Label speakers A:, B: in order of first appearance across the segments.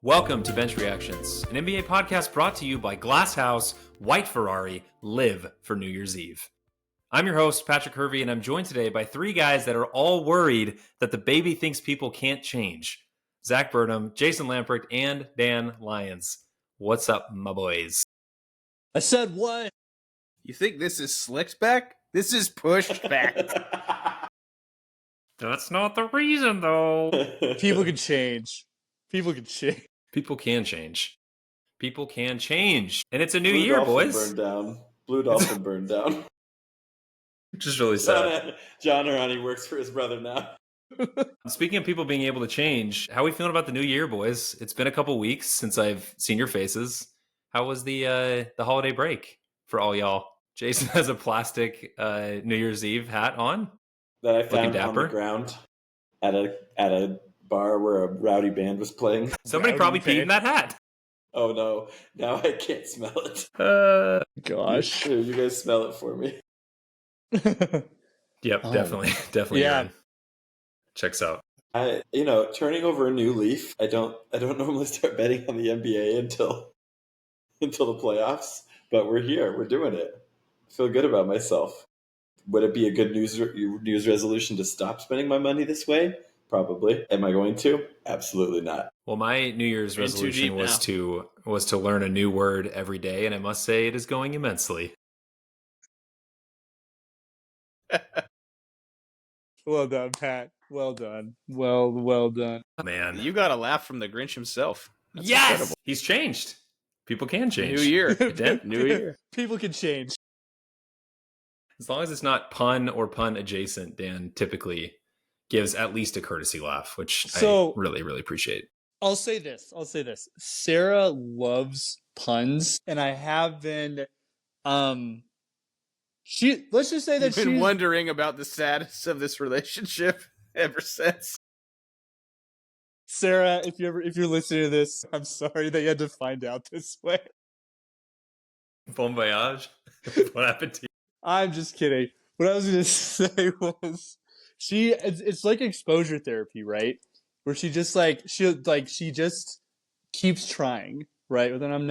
A: Welcome to Bench Reactions, an NBA podcast brought to you by Glass House, White Ferrari, live for New Year's Eve. I'm your host, Patrick Hervey, and I'm joined today by three guys that are all worried that the baby thinks people can't change. Zach Burnham, Jason Lamprecht, and Dan Lyons. What's up, my boys?
B: I said what?
C: You think this is slicked back? This is pushed back.
A: That's not the reason, though.
B: People can change. People can change.
A: People can change. People can change. And it's a new
D: Blue
A: year,
D: Dolphin
A: boys.
D: Burned down. Blue Dolphin burned down.
A: Which is really sad.
D: John Arani works for his brother now.
A: Speaking of people being able to change, how are we feeling about the new year, boys? It's been a couple weeks since I've seen your faces. How was the holiday break for all y'all? Jason has a plastic New Year's Eve hat on.
D: That I found
A: dapper.
D: on the ground at a bar where a rowdy band was playing.
A: Somebody
B: Rowdy
A: probably
B: band?
A: peed in that hat.
D: Oh no, now I can't smell it.
B: Gosh.
D: Here, you guys smell it for me.
A: Yep,
B: Oh.
A: Definitely
B: Yeah.
A: urine. Checks out.
D: Turning over a new leaf. I don't normally start betting on the NBA until the playoffs, but we're here. We're doing it. I feel good about myself. Would it be a good news resolution to stop spending my money this way? Probably. Am I going to? Absolutely not.
A: Well, my New Year's
C: In too
A: resolution
C: deep
A: was to learn a new word every day, and I must say it is going immensely.
B: Well done, Pat. Well done. Well done.
A: Man.
C: You got a laugh from the Grinch himself. That's
A: Yes!
C: incredible.
A: He's changed. People can change.
C: New year.
A: Dan?
C: New year.
B: People can change.
A: As long as it's not pun or pun adjacent, Dan typically gives at least a courtesy laugh, which I really, really appreciate.
B: I'll say this. Sarah loves puns, and I have been let's just say that
C: You've been
B: she's
C: wondering about the status of this relationship ever since.
B: Sarah, if you're listening to this, I'm sorry that you had to find out this way.
A: Bon voyage. What happened to you?
B: I'm just kidding. What I was going to say was it's like exposure therapy, right? Where she just she just keeps trying, right? But then I'm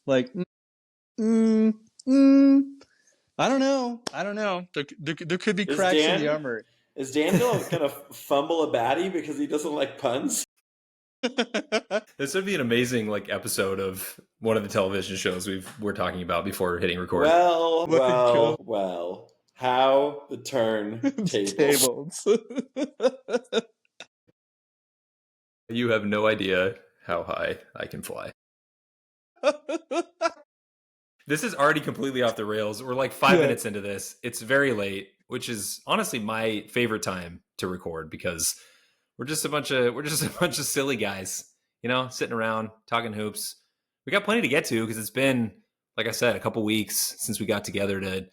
B: like, I don't know. There could be cracks in the armor.
D: Is Daniel gonna fumble a baddie because he doesn't like puns?
A: This would be an amazing episode of one of the television shows we're talking about before hitting record.
D: Well. How the turn tables.
A: You have no idea how high I can fly. This is already completely off the rails. We're like 5 minutes into this. It's very late, which is honestly my favorite time to record because we're just a bunch of silly guys, sitting around talking hoops. We got plenty to get to because it's been, like I said, a couple weeks since we got together to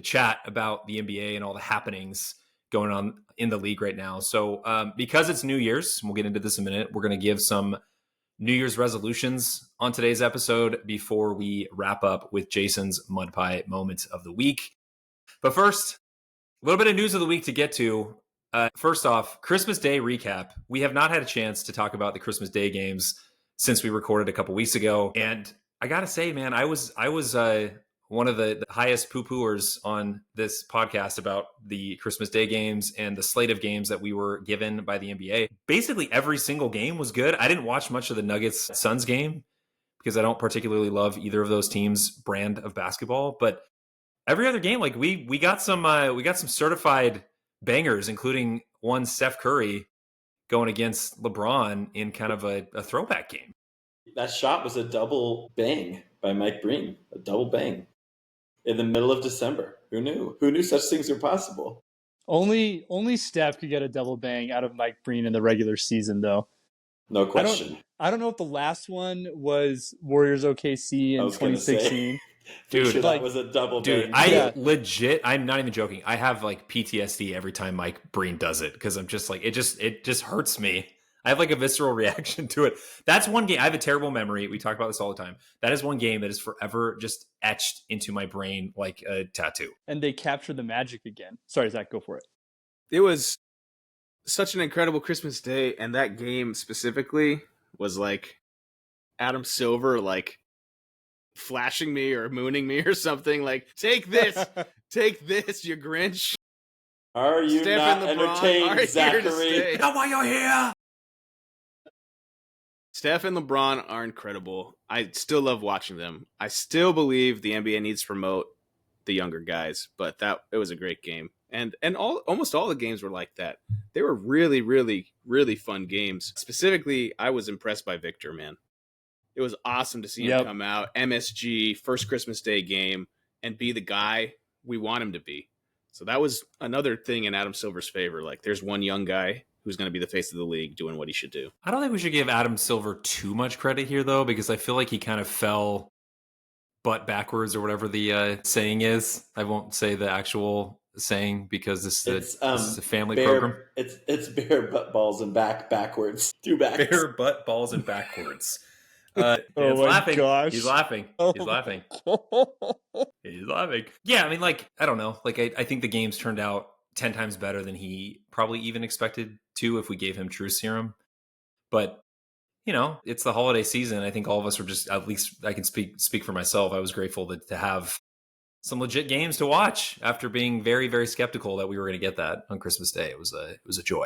A: chat about the NBA and all the happenings going on in the league right now. So because it's New Year's, we'll get into this in a minute, we're going to give some New Year's resolutions on today's episode before we wrap up with Jason's Mudpie moment of the week. But first, a little bit of news of the week to get to. First off, Christmas Day recap. We have not had a chance to talk about the Christmas Day games since we recorded a couple weeks ago. And I got to say, man, I was one of the highest poo-pooers on this podcast about the Christmas Day games and the slate of games that we were given by the NBA. Basically, every single game was good. I didn't watch much of the Nuggets-Suns game because I don't particularly love either of those teams' brand of basketball. But every other game, we got some certified bangers, including one Steph Curry going against LeBron in kind of a throwback game.
D: That shot was a double bang by Mike Breen. A double bang. In the middle of December. Who knew? Who knew such things were possible?
B: Only Steph could get a double bang out of Mike Breen in the regular season, though.
D: No question.
B: I don't know if the last one was Warriors OKC in 2016.
A: Dude,
D: that was a double bang.
A: I'm not even joking. I have PTSD every time Mike Breen does it because I'm just it just hurts me. I have a visceral reaction to it. That's one game. I have a terrible memory. We talk about this all the time. That is one game that is forever just etched into my brain like a tattoo.
B: And they captured the magic again. Sorry, Zach, go for it.
C: It was such an incredible Christmas Day, and that game specifically was Adam Silver like flashing me or mooning me or something. Like, take this, you Grinch.
D: Are you
C: Steph
D: not
C: and LeBron are
D: entertained,
C: here to
D: Zachary?
C: stay.
A: Now why you're here?
C: Steph and LeBron are incredible. I still love watching them. I still believe the NBA needs to promote the younger guys, but it was a great game. And almost all the games were like that. They were really, really, really fun games. Specifically, I was impressed by Victor, man. It was awesome to see him come out, MSG, first Christmas Day game, and be the guy we want him to be. So that was another thing in Adam Silver's favor. Like, there's one young guy who's going to be the face of the league doing what he should do.
A: I don't think we should give Adam Silver too much credit here, though, because I feel like he kind of fell butt backwards or whatever the saying is. I won't say the actual saying because this is a family program.
D: It's bare butt balls and backwards. Two backs.
A: Bare butt balls and backwards.
B: Oh my
A: laughing.
B: gosh.
A: He's laughing.
B: Oh.
A: He's laughing. He's laughing. Yeah, I mean, like, I don't know. Like, I think the games turned out 10 times better than he probably even expected to if we gave him true serum. But, you know, it's the holiday season. I think all of us were just, at least I can speak for myself. I was grateful to have some legit games to watch after being very, very skeptical that we were going to get that on Christmas Day. It was a joy.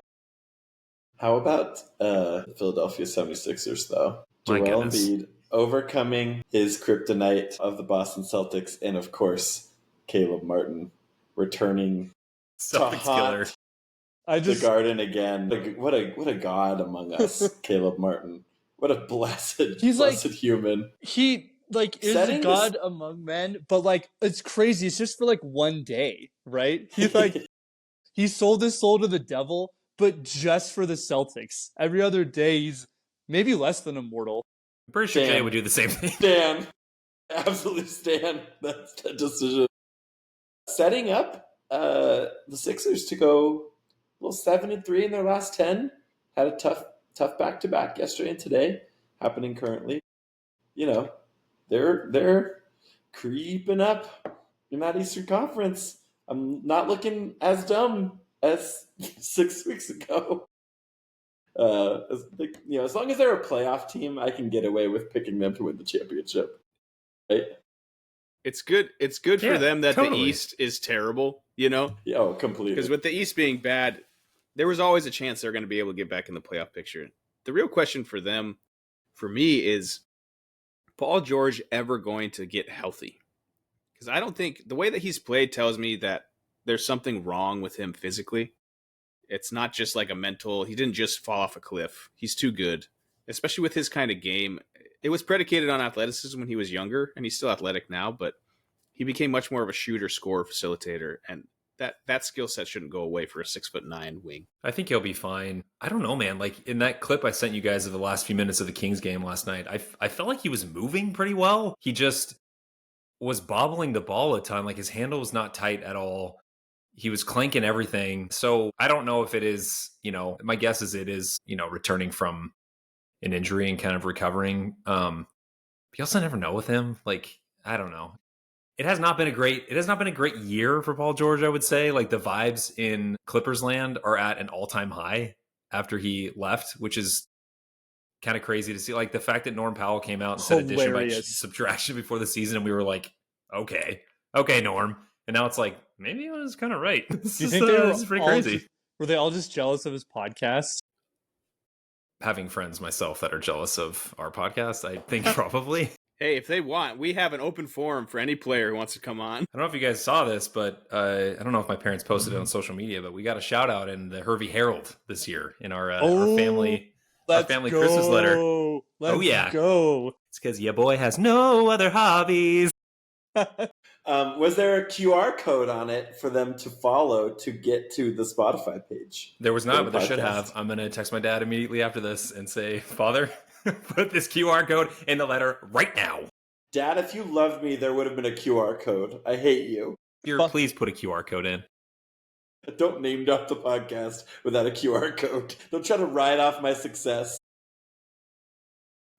D: How about the Philadelphia 76ers, though?
A: My
D: Joel
A: goodness.
D: Embiid overcoming his kryptonite of the Boston Celtics, and of course, Caleb Martin returning
A: Celtics
D: to haunt the Garden again. What a god among us, Caleb Martin. What a blessed human.
B: He is a god among men, but like it's crazy. It's just for like one day, right? He sold his soul to the devil, but just for the Celtics. Every other day, he's maybe less than immortal.
A: I'm pretty sure Jay would do the same thing.
D: Stan. Absolutely Stan. That's the decision. Setting up the Sixers to go 7-3 in their last 10. Had a tough back-to-back yesterday and today, happening currently. You know, they're creeping up in that Eastern Conference. I'm not looking as dumb as 6 weeks ago. As long as they're a playoff team, I can get away with picking them to win the championship. Right?
C: It's good. It's good for them that
A: totally.
C: The East is terrible, you know?
D: Yeah, oh, completely.
C: Because with the East being bad, there was always a chance they're going to be able to get back in the playoff picture. The real question for them, for me, is Paul George ever going to get healthy? Because I don't think the way that he's played tells me that there's something wrong with him physically. It's not just like a mental, he didn't just fall off a cliff. He's too good, especially with his kind of game. It was predicated on athleticism when he was younger, and he's still athletic now, but he became much more of a shooter, scorer, facilitator, and that skill set shouldn't go away for a 6'9" wing.
A: I think he'll be fine. I don't know, man. Like in that clip I sent you guys of the last few minutes of the Kings game last night, I felt like he was moving pretty well. He just was bobbling the ball a ton. Like his handle was not tight at all. He was clanking everything. So I don't know if it is, my guess is it is, returning from an injury and kind of recovering. But you also never know with him. Like, I don't know. It has not been a great year for Paul George, I would say. Like the vibes in Clippers land are at an all-time high after he left, which is kind of crazy to see. Like the fact that Norm Powell came out and said addition by subtraction before the season, and we were like, okay, Norm. And now it's like, maybe he was kind of right. This is pretty crazy.
B: Were they all just jealous of his podcast?
A: Having friends myself that are jealous of our podcast, I think probably.
C: Hey, if they want, we have an open forum for any player who wants to come on.
A: I don't know if you guys saw this, but I don't know if my parents posted it on social media, but we got a shout out in the Hervey Herald this year in our family Christmas letter.
B: Let's go.
A: It's because your boy has no other hobbies.
D: Was there a QR code on it for them to follow to get to the Spotify page?
A: There was not, but there should have. I'm going to text my dad immediately after this and say, Father, put this QR code in the letter right now.
D: Dad, if you loved me, there would have been a QR code. I hate you.
A: Please put a QR code in.
D: Don't name drop the podcast without a QR code. Don't try to ride off my success.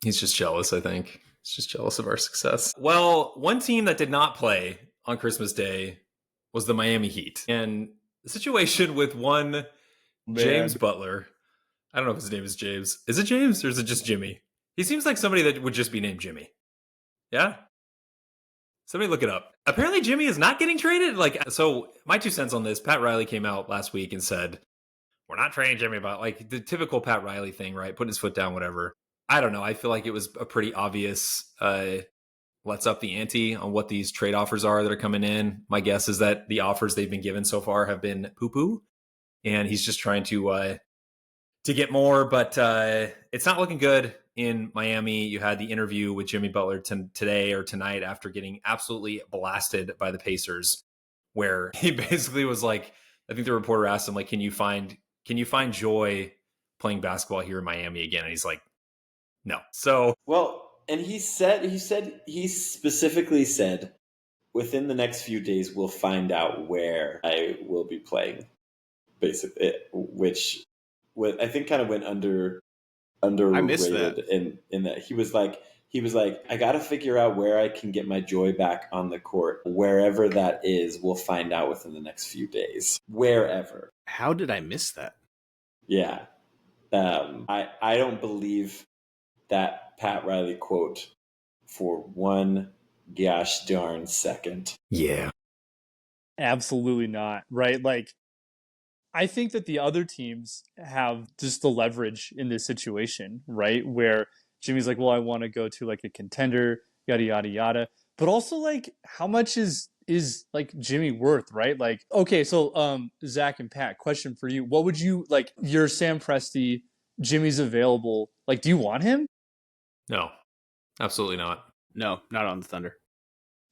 A: He's just jealous, I think. He's just jealous of our success. Well, one team that did not play on Christmas Day was the Miami Heat. And the situation with one James Butler, I don't know if his name is James. Is it James or is it just Jimmy? He seems like somebody that would just be named Jimmy. Yeah? Somebody look it up. Apparently Jimmy is not getting traded. Like, so my 2 cents on this, Pat Riley came out last week and said, we're not trading Jimmy, but like the typical Pat Riley thing, right? Putting his foot down, whatever. I don't know. I feel like it was a pretty obvious let's up the ante on what these trade offers are that are coming in. My guess is that the offers they've been given so far have been poo-poo, and he's just trying to get more, but it's not looking good in Miami. You had the interview with Jimmy Butler today or tonight after getting absolutely blasted by the Pacers, where he basically was like, I think the reporter asked him, like, can you find joy playing basketball here in Miami again? And he's like, no. So,
D: well, and he specifically said, within the next few days, we'll find out where I will be playing, basically, which I think kind of went underrated.
C: I missed that.
D: In that he was like, I got to figure out where I can get my joy back on the court. Wherever that is, we'll find out within the next few days. Wherever.
C: How did I miss that?
D: Yeah. I don't believe that Pat Riley quote for one gosh darn second.
A: Yeah.
B: Absolutely not. Right? Like, I think that the other teams have just the leverage in this situation, right? Where Jimmy's like, well, I want to go to like a contender, yada, yada, yada. But also, like, how much is like Jimmy worth, right? Like, okay, so Zach and Pat, question for you. What would you, like, you're Sam Presti, Jimmy's available. Like, do you want him?
A: No, absolutely not.
C: No, not on the Thunder.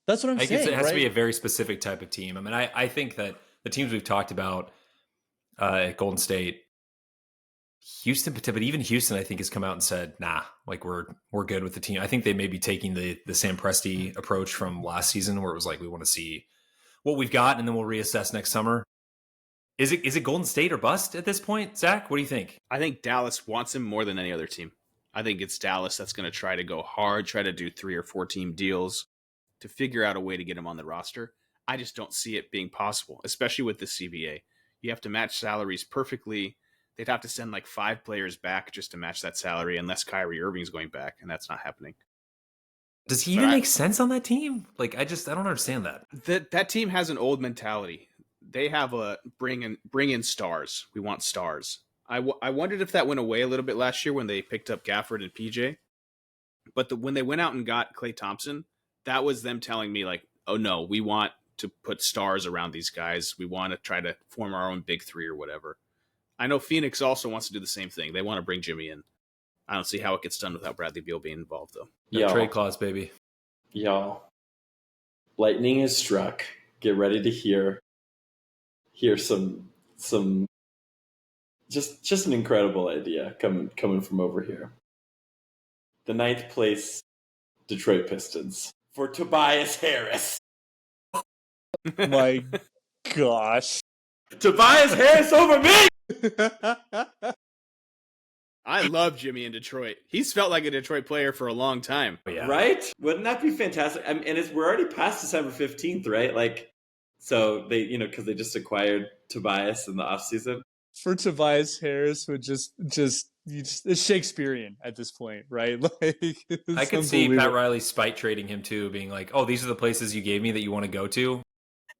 B: That's what I'm saying.
A: It has
B: right?
A: to be a very specific type of team. I mean, I think that the teams we've talked about, Golden State, Houston, but even Houston, I think, has come out and said, nah, like we're good with the team. I think they may be taking the Sam Presti approach from last season, where it was like, we want to see what we've got and then we'll reassess next summer. Is it Golden State or bust at this point, Zach? What do you think?
C: I think Dallas wants him more than any other team. I think it's Dallas that's going to try to go hard, try to do 3 or 4 team deals to figure out a way to get him on the roster. I just don't see it being possible, especially with the CBA. You have to match salaries perfectly. They'd have to send like 5 players back just to match that salary, unless Kyrie Irving's going back, and that's not happening.
A: Does he even make sense on that team? Like, I don't understand that.
C: That team has an old mentality. They have a bring in stars. We want stars. I wondered if that went away a little bit last year when they picked up Gafford and PJ. But when they went out and got Klay Thompson, that was them telling me, like, oh no, we want to put stars around these guys. We want to try to form our own big 3 or whatever. I know Phoenix also wants to do the same thing. They want to bring Jimmy in. I don't see how it gets done without Bradley Beal being involved, though.
A: Trade clause, baby.
D: Y'all, lightning is struck. Get ready to hear some just an incredible idea coming from over here. The 9th place Detroit Pistons for Tobias Harris.
B: My gosh.
D: Tobias Harris over me!
C: I love Jimmy in Detroit. He's felt like a Detroit player for a long time.
A: Yeah.
D: Right? Wouldn't that be fantastic? I mean, and we're already past December 15th, right? Like, so they, because they just acquired Tobias in the offseason.
B: For Tobias Harris would just it's Shakespearean at this point, right? Like,
A: I could see Pat Riley spite trading him too, being like, oh, these are the places you gave me that you want to go to.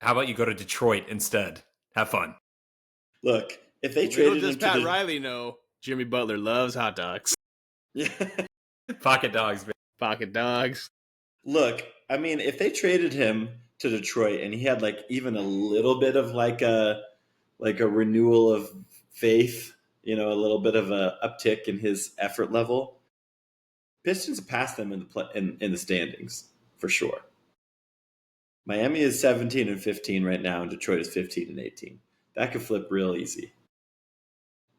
A: How about you go to Detroit instead? Have fun.
D: Look, if they traded him
C: Pat Riley know Jimmy Butler loves hot dogs.
D: Yeah.
A: Pocket dogs, baby.
C: Pocket dogs.
D: Look, I mean, if they traded him to Detroit and he had like even a little bit of like a renewal of faith, a little bit of a uptick in his effort level, Pistons pass them in the standings for sure. Miami is 17-15 right now, and Detroit is 15-18. That could flip real easy.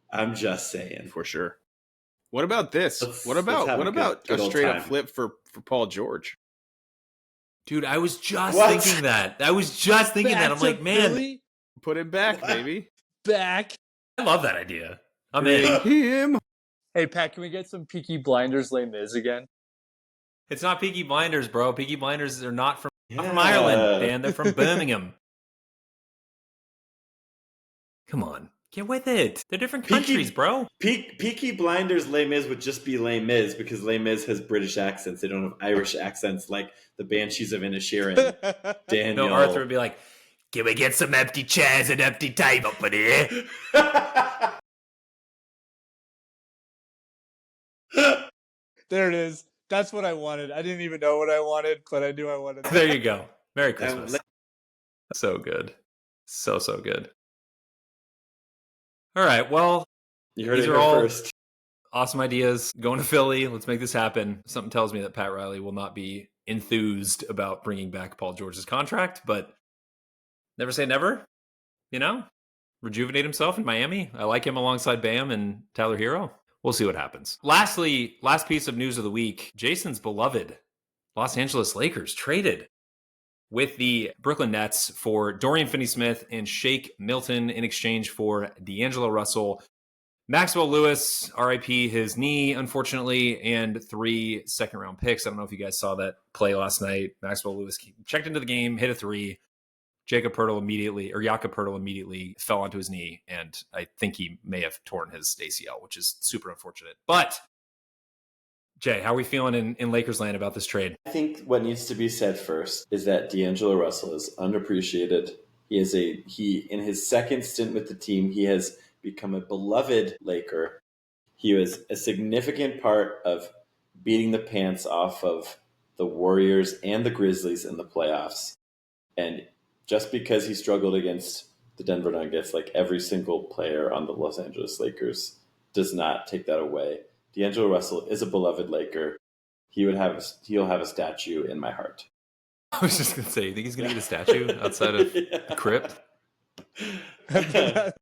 D: I'm just saying.
C: For sure. What about this? What about a straight up flip for Paul George?
A: Dude, I was just thinking that. I'm like, man.
B: Philly?
C: Put him back, baby.
B: Back.
A: I love that idea. I'm in.
C: Him.
B: Hey, Pat, can we get some Peaky Blinders Les Mis again?
A: It's not Peaky Blinders, bro. Peaky Blinders are not from Ireland, Dan. They're from Birmingham. Come on. Get with it. They're different countries, bro.
D: Peaky Blinders Les Mis would just be Les Mis because Les Mis has British accents. They don't have Irish accents like the Banshees of Inisherin. Daniel.
A: No, Arthur would be like, can we get some empty chairs and empty table for here?
B: There it is. That's what I wanted. I didn't even know what I wanted, but I knew I wanted that.
A: There you go. Merry Christmas. So good. So good. All right. Well,
D: you heard
A: these
D: it
A: are
D: here
A: all
D: first.
A: Awesome ideas. Going to Philly. Let's make this happen. Something tells me that Pat Riley will not be enthused about bringing back Paul George's contract, but never say never. You know, rejuvenate himself in Miami. I like him alongside Bam and Tyler Hero. We'll see what happens. Lastly, last piece of news of the week. Jason's beloved Los Angeles Lakers traded with the Brooklyn Nets for Dorian Finney-Smith and Shake Milton in exchange for D'Angelo Russell, Maxwell Lewis, RIP his knee, unfortunately, and 3 second-round picks. I don't know if you guys saw that play last night. Maxwell Lewis checked into the game, hit a 3. Jakob Poeltl immediately fell onto his knee, and I think he may have torn his ACL, which is super unfortunate. But, Jay, how are we feeling in Lakers land about this trade?
D: I think what needs to be said first is that D'Angelo Russell is unappreciated. He in his second stint with the team, he has become a beloved Laker. He was a significant part of beating the pants off of the Warriors and the Grizzlies in the playoffs. And just because he struggled against the Denver Nuggets, like every single player on the Los Angeles Lakers does not take that away. D'Angelo Russell is a beloved Laker. He'll have a statue in my heart.
A: I was just going to say, you think he's going to get a statue outside of the crypt?
D: The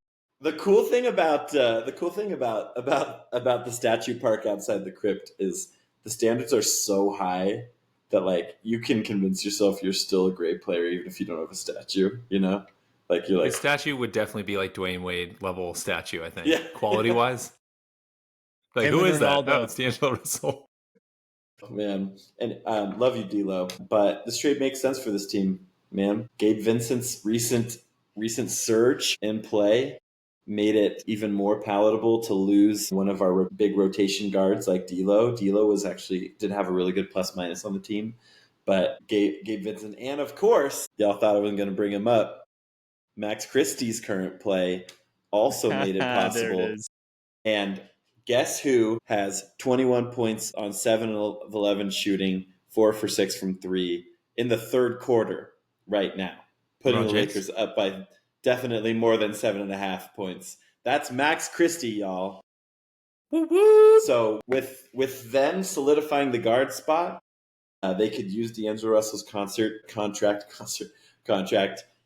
D: cool thing about the statue park outside the crypt is the standards are so high that like you can convince yourself you're still a great player even if you don't have a statue. You know, like you're like
A: the statue would definitely be like Dwayne Wade level statue. I think,
D: quality
A: wise. Like
B: Him
A: who
B: and
A: is that?
B: Ronaldo.
A: Oh, it's D'Angelo Russell.
D: Oh, man, and love you, D'Lo. But this trade makes sense for this team, man. Gabe Vincent's recent surge in play made it even more palatable to lose one of our big rotation guards like D'Lo. D'Lo did have a really good plus minus on the team, but Gabe Vincent, and of course, y'all thought I wasn't going to bring him up. Max Christie's current play also made it possible.
B: There it is.
D: And guess who has 21 points on 7 of 11 shooting, 4 for 6 from 3 in the third quarter right now, putting the Lakers up by definitely more than 7.5 points. That's Max Christie, y'all.
A: Woo-woo!
D: So with them solidifying the guard spot, they could use D'Angelo Russell's contract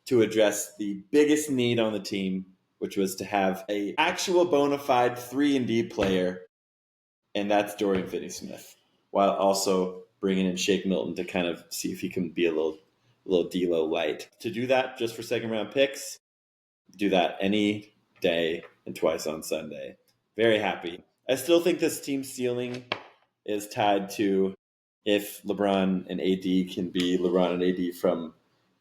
D: to address the biggest need on the team, which was to have a actual bona fide 3-and-D player, and that's Dorian Finney-Smith, while also bringing in Shake Milton to kind of see if he can be a little D'Lo light. To do that just for second-round picks, do that any day and twice on Sunday. Very happy. I still think this team's ceiling is tied to if LeBron and AD can be LeBron and AD from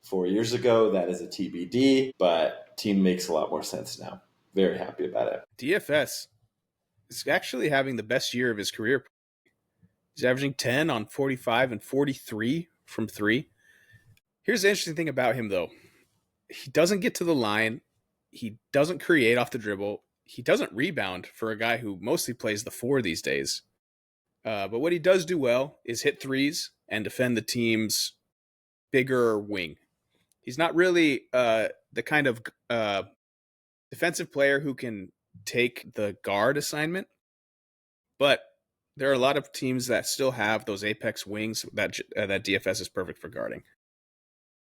D: 4 years ago. That is a TBD, but team makes a lot more sense now. Very happy about it.
C: DFS is actually having the best year of his career. He's averaging 10 on 45 and 43 from 3. Here's the interesting thing about him, though. He doesn't get to the line. He doesn't create off the dribble. He doesn't rebound for a guy who mostly plays the 4 these days. But what he does do well is hit threes and defend the team's bigger wing. He's not really the kind of defensive player who can take the guard assignment, but there are a lot of teams that still have those apex wings that DFS is perfect for guarding.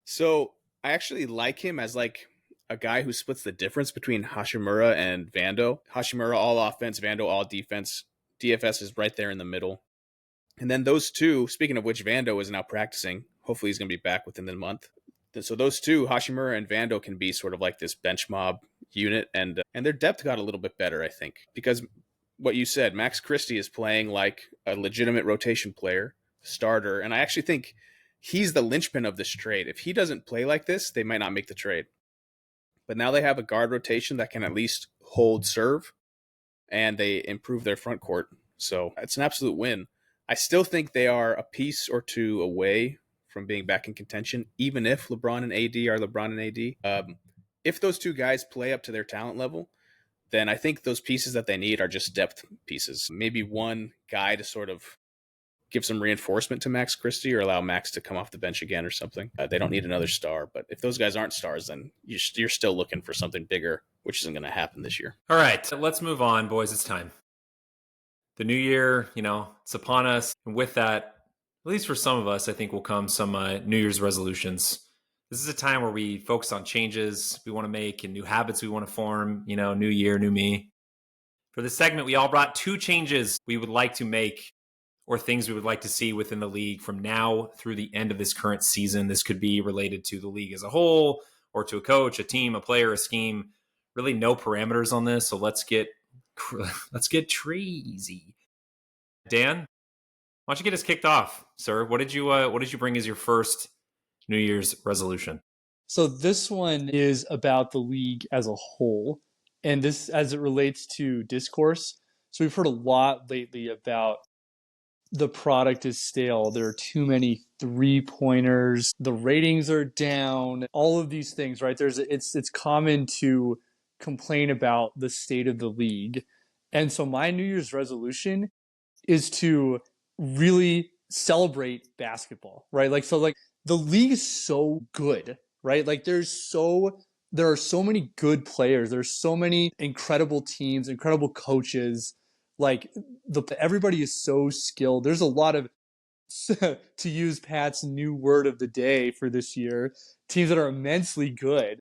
C: So I actually like him as like a guy who splits the difference between Hachimura and Vando. Hachimura all offense, Vando all defense. DFS is right there in the middle. And then those two, speaking of which, Vando is now practicing. Hopefully he's going to be back within the month. So those two, Hachimura and Vando, can be sort of like this bench mob unit. And their depth got a little bit better, I think. Because what you said, Max Christie is playing like a legitimate rotation player, starter. And I actually think he's the linchpin of this trade. If he doesn't play like this, they might not make the trade. But now they have a guard rotation that can at least hold serve, and they improve their front court. So it's an absolute win. I still think they are a piece or two away from being back in contention, even if LeBron and AD are LeBron and AD. If those two guys play up to their talent level, then I think those pieces that they need are just depth pieces. Maybe one guy to sort of give some reinforcement to Max Christie or allow Max to come off the bench again or something. They don't need another star, but if those guys aren't stars, then you're still looking for something bigger, which isn't going to happen this year.
A: All right, let's move on, boys. It's time. The new year, it's upon us. And with that, at least for some of us, I think will come some New Year's resolutions. This is a time where we focus on changes we want to make and new habits we want to form, new year, new me. For this segment, we all brought 2 changes we would like to make or things we would like to see within the league from now through the end of this current season. This could be related to the league as a whole or to a coach, a team, a player, a scheme. Really no parameters on this, so let's get crazy. Dan, why don't you get us kicked off, sir? What did you bring as your first New Year's resolution?
B: So this one is about the league as a whole, and this as it relates to discourse. So we've heard a lot lately about the product is stale. There are too many 3-pointers. The ratings are down. All of these things, right? It's common to complain about the state of the league. And so my New Year's resolution is to really celebrate basketball, right? Like the league is so good, right? Like there are so many good players. There's so many incredible teams, incredible coaches. Like everybody is so skilled. There's a lot of, to use Pat's new word of the day for this year, teams that are immensely good.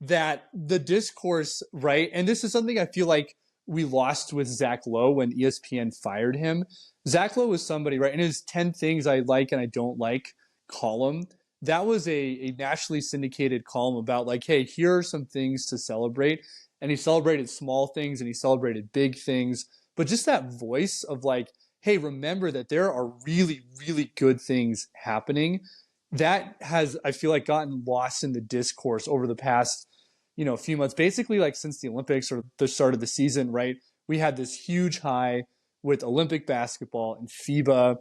B: That the discourse, right? And this is something I feel like we lost with Zach Lowe when ESPN fired him. Zach Lowe was somebody, right? In his 10 things I like and I don't like column, that was a nationally syndicated column about like, hey, here are some things to celebrate. And he celebrated small things and he celebrated big things. But just that voice of like, hey, remember that there are really, really good things happening. That has, I feel like, gotten lost in the discourse over the past, few months. Basically, like since the Olympics or the start of the season, right? We had this huge high with Olympic basketball and FIBA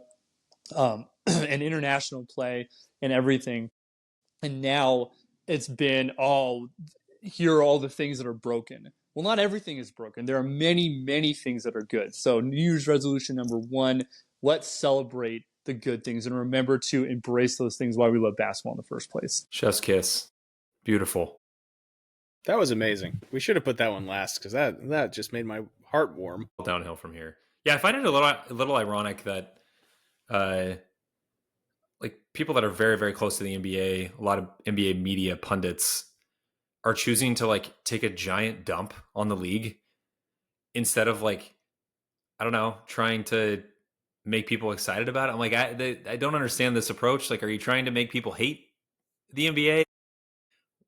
B: and international play and everything. And now it's been here are all the things that are broken. Well, not everything is broken. There are many, many things that are good. So New Year's resolution number 1, let's celebrate the good things and remember to embrace those things why we love basketball in the first place.
A: Chef's kiss. Beautiful.
C: That was amazing. We should have put that one last because that just made my heart warm.
A: Downhill from here. Yeah, I find it a little ironic that like people that are very, very close to the NBA, a lot of NBA media pundits are choosing to like take a giant dump on the league instead of like, I don't know, trying to make people excited about it. I'm like, I don't understand this approach. Like, are you trying to make people hate the NBA?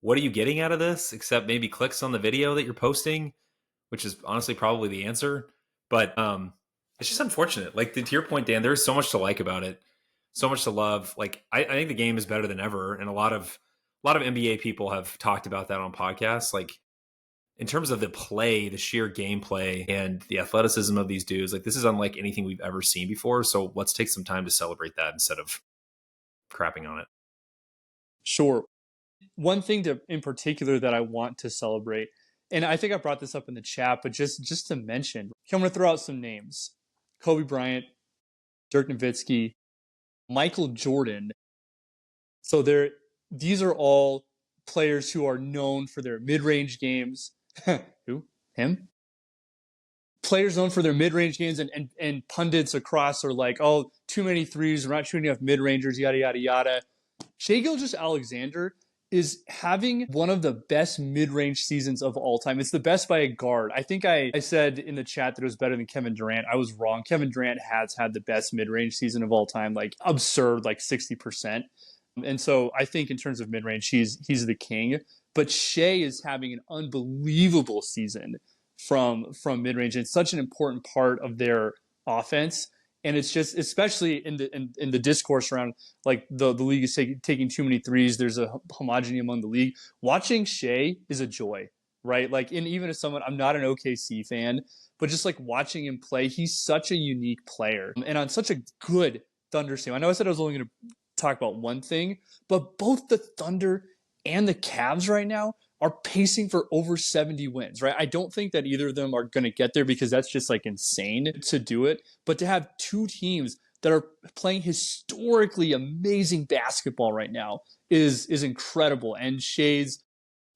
A: What are you getting out of this? Except maybe clicks on the video that you're posting, which is honestly probably the answer. But it's just unfortunate. Like to your point, Dan, there's so much to like about it, so much to love. Like I think the game is better than ever, and a lot of NBA people have talked about that on podcasts. Like in terms of the play, the sheer gameplay, and the athleticism of these dudes, like this is unlike anything we've ever seen before. So let's take some time to celebrate that instead of crapping on it.
B: Sure. One thing in particular that I want to celebrate, and I think I brought this up in the chat, but just to mention, I'm going to throw out some names. Kobe Bryant, Dirk Nowitzki, Michael Jordan. So these are all players who are known for their mid-range games. Who? Him? Players known for their mid-range games and pundits across are like, oh, too many threes, we're not shooting enough mid-rangers, yada, yada, yada. Shai Gilgeous-Alexander is having one of the best mid-range seasons of all time. It's the best by a guard. I think I said in the chat that it was better than Kevin Durant. I was wrong. Kevin Durant has had the best mid-range season of all time, like absurd, like 60%. And so I think in terms of mid-range, he's the king. But Shai is having an unbelievable season from mid-range. It's such an important part of their offense. And it's just, especially in the discourse around like the league is taking too many threes. There's a homogeneity among the league. Watching Shea is a joy, right? Like, and even as someone, I'm not an OKC fan, but just like watching him play, he's such a unique player and on such a good Thunder team. I know I said I was only going to talk about one thing, but both the Thunder and the Cavs right now are pacing for over 70 wins, right? I don't think that either of them are going to get there because that's just like insane to do it. But to have two teams that are playing historically amazing basketball right now is incredible. And Shea's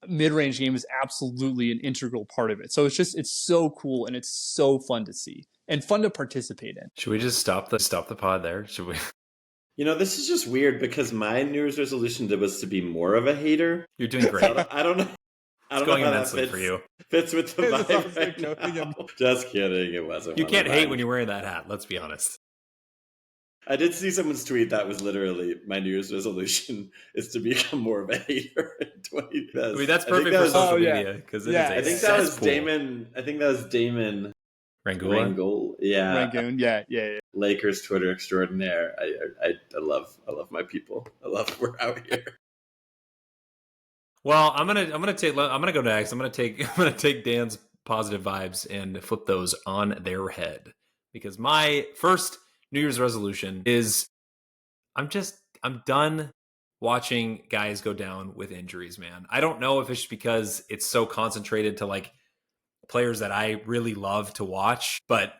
B: mid-range game is absolutely an integral part of it. So it's so cool and it's so fun to see and fun to participate in.
A: Should we just stop the pod there? Should we?
D: This is just weird because my New Year's resolution was to be more of a hater.
A: You're doing great.
D: I don't know. I don't
A: It's going
D: know how
A: immensely
D: that
A: for you.
D: fits with the vibe right now. Just kidding. It wasn't.
A: You can't hate when you're wearing that hat. Let's be honest.
D: I did see someone's tweet that was literally my New Year's resolution is to become more of a hater in 2020.
A: I mean, that's perfect for social media because
D: I think that was Damon. I think that was Damon Rangul. Yeah,
B: Rangoon. Yeah.
D: Lakers Twitter extraordinaire. I love my people. I love we're out here.
A: Well, I'm gonna go next. I'm gonna take Dan's positive vibes and flip those on their head because my first New Year's resolution is I'm done watching guys go down with injuries, man. I don't know if it's because it's so concentrated to like players that I really love to watch, but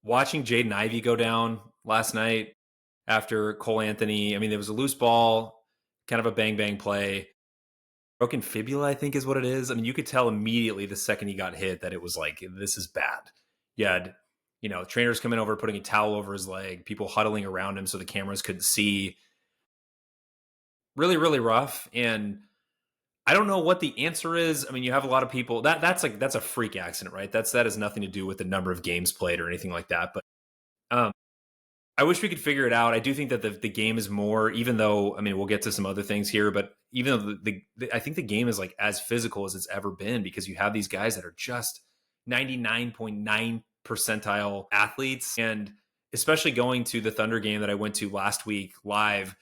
A: watching Jaden Ivey go down last night after Cole Anthony, I mean, there was a loose ball, kind of a bang play. Broken fibula, I think is what it is. I mean, you could tell immediately the second he got hit that it was like, this is bad. You had, trainers coming over, putting a towel over his leg, people huddling around him so the cameras couldn't see. Really, really rough. And I don't know what the answer is. I mean, you have a lot of people that's a freak accident, right? That has nothing to do with the number of games played or anything like that. But I wish we could figure it out. I do think that the game is more, even though, I mean, we'll get to some other things here, but even though I think the game is like as physical as it's ever been because you have these guys that are just 99.9 percentile athletes. And especially going to the Thunder game that I went to last week live,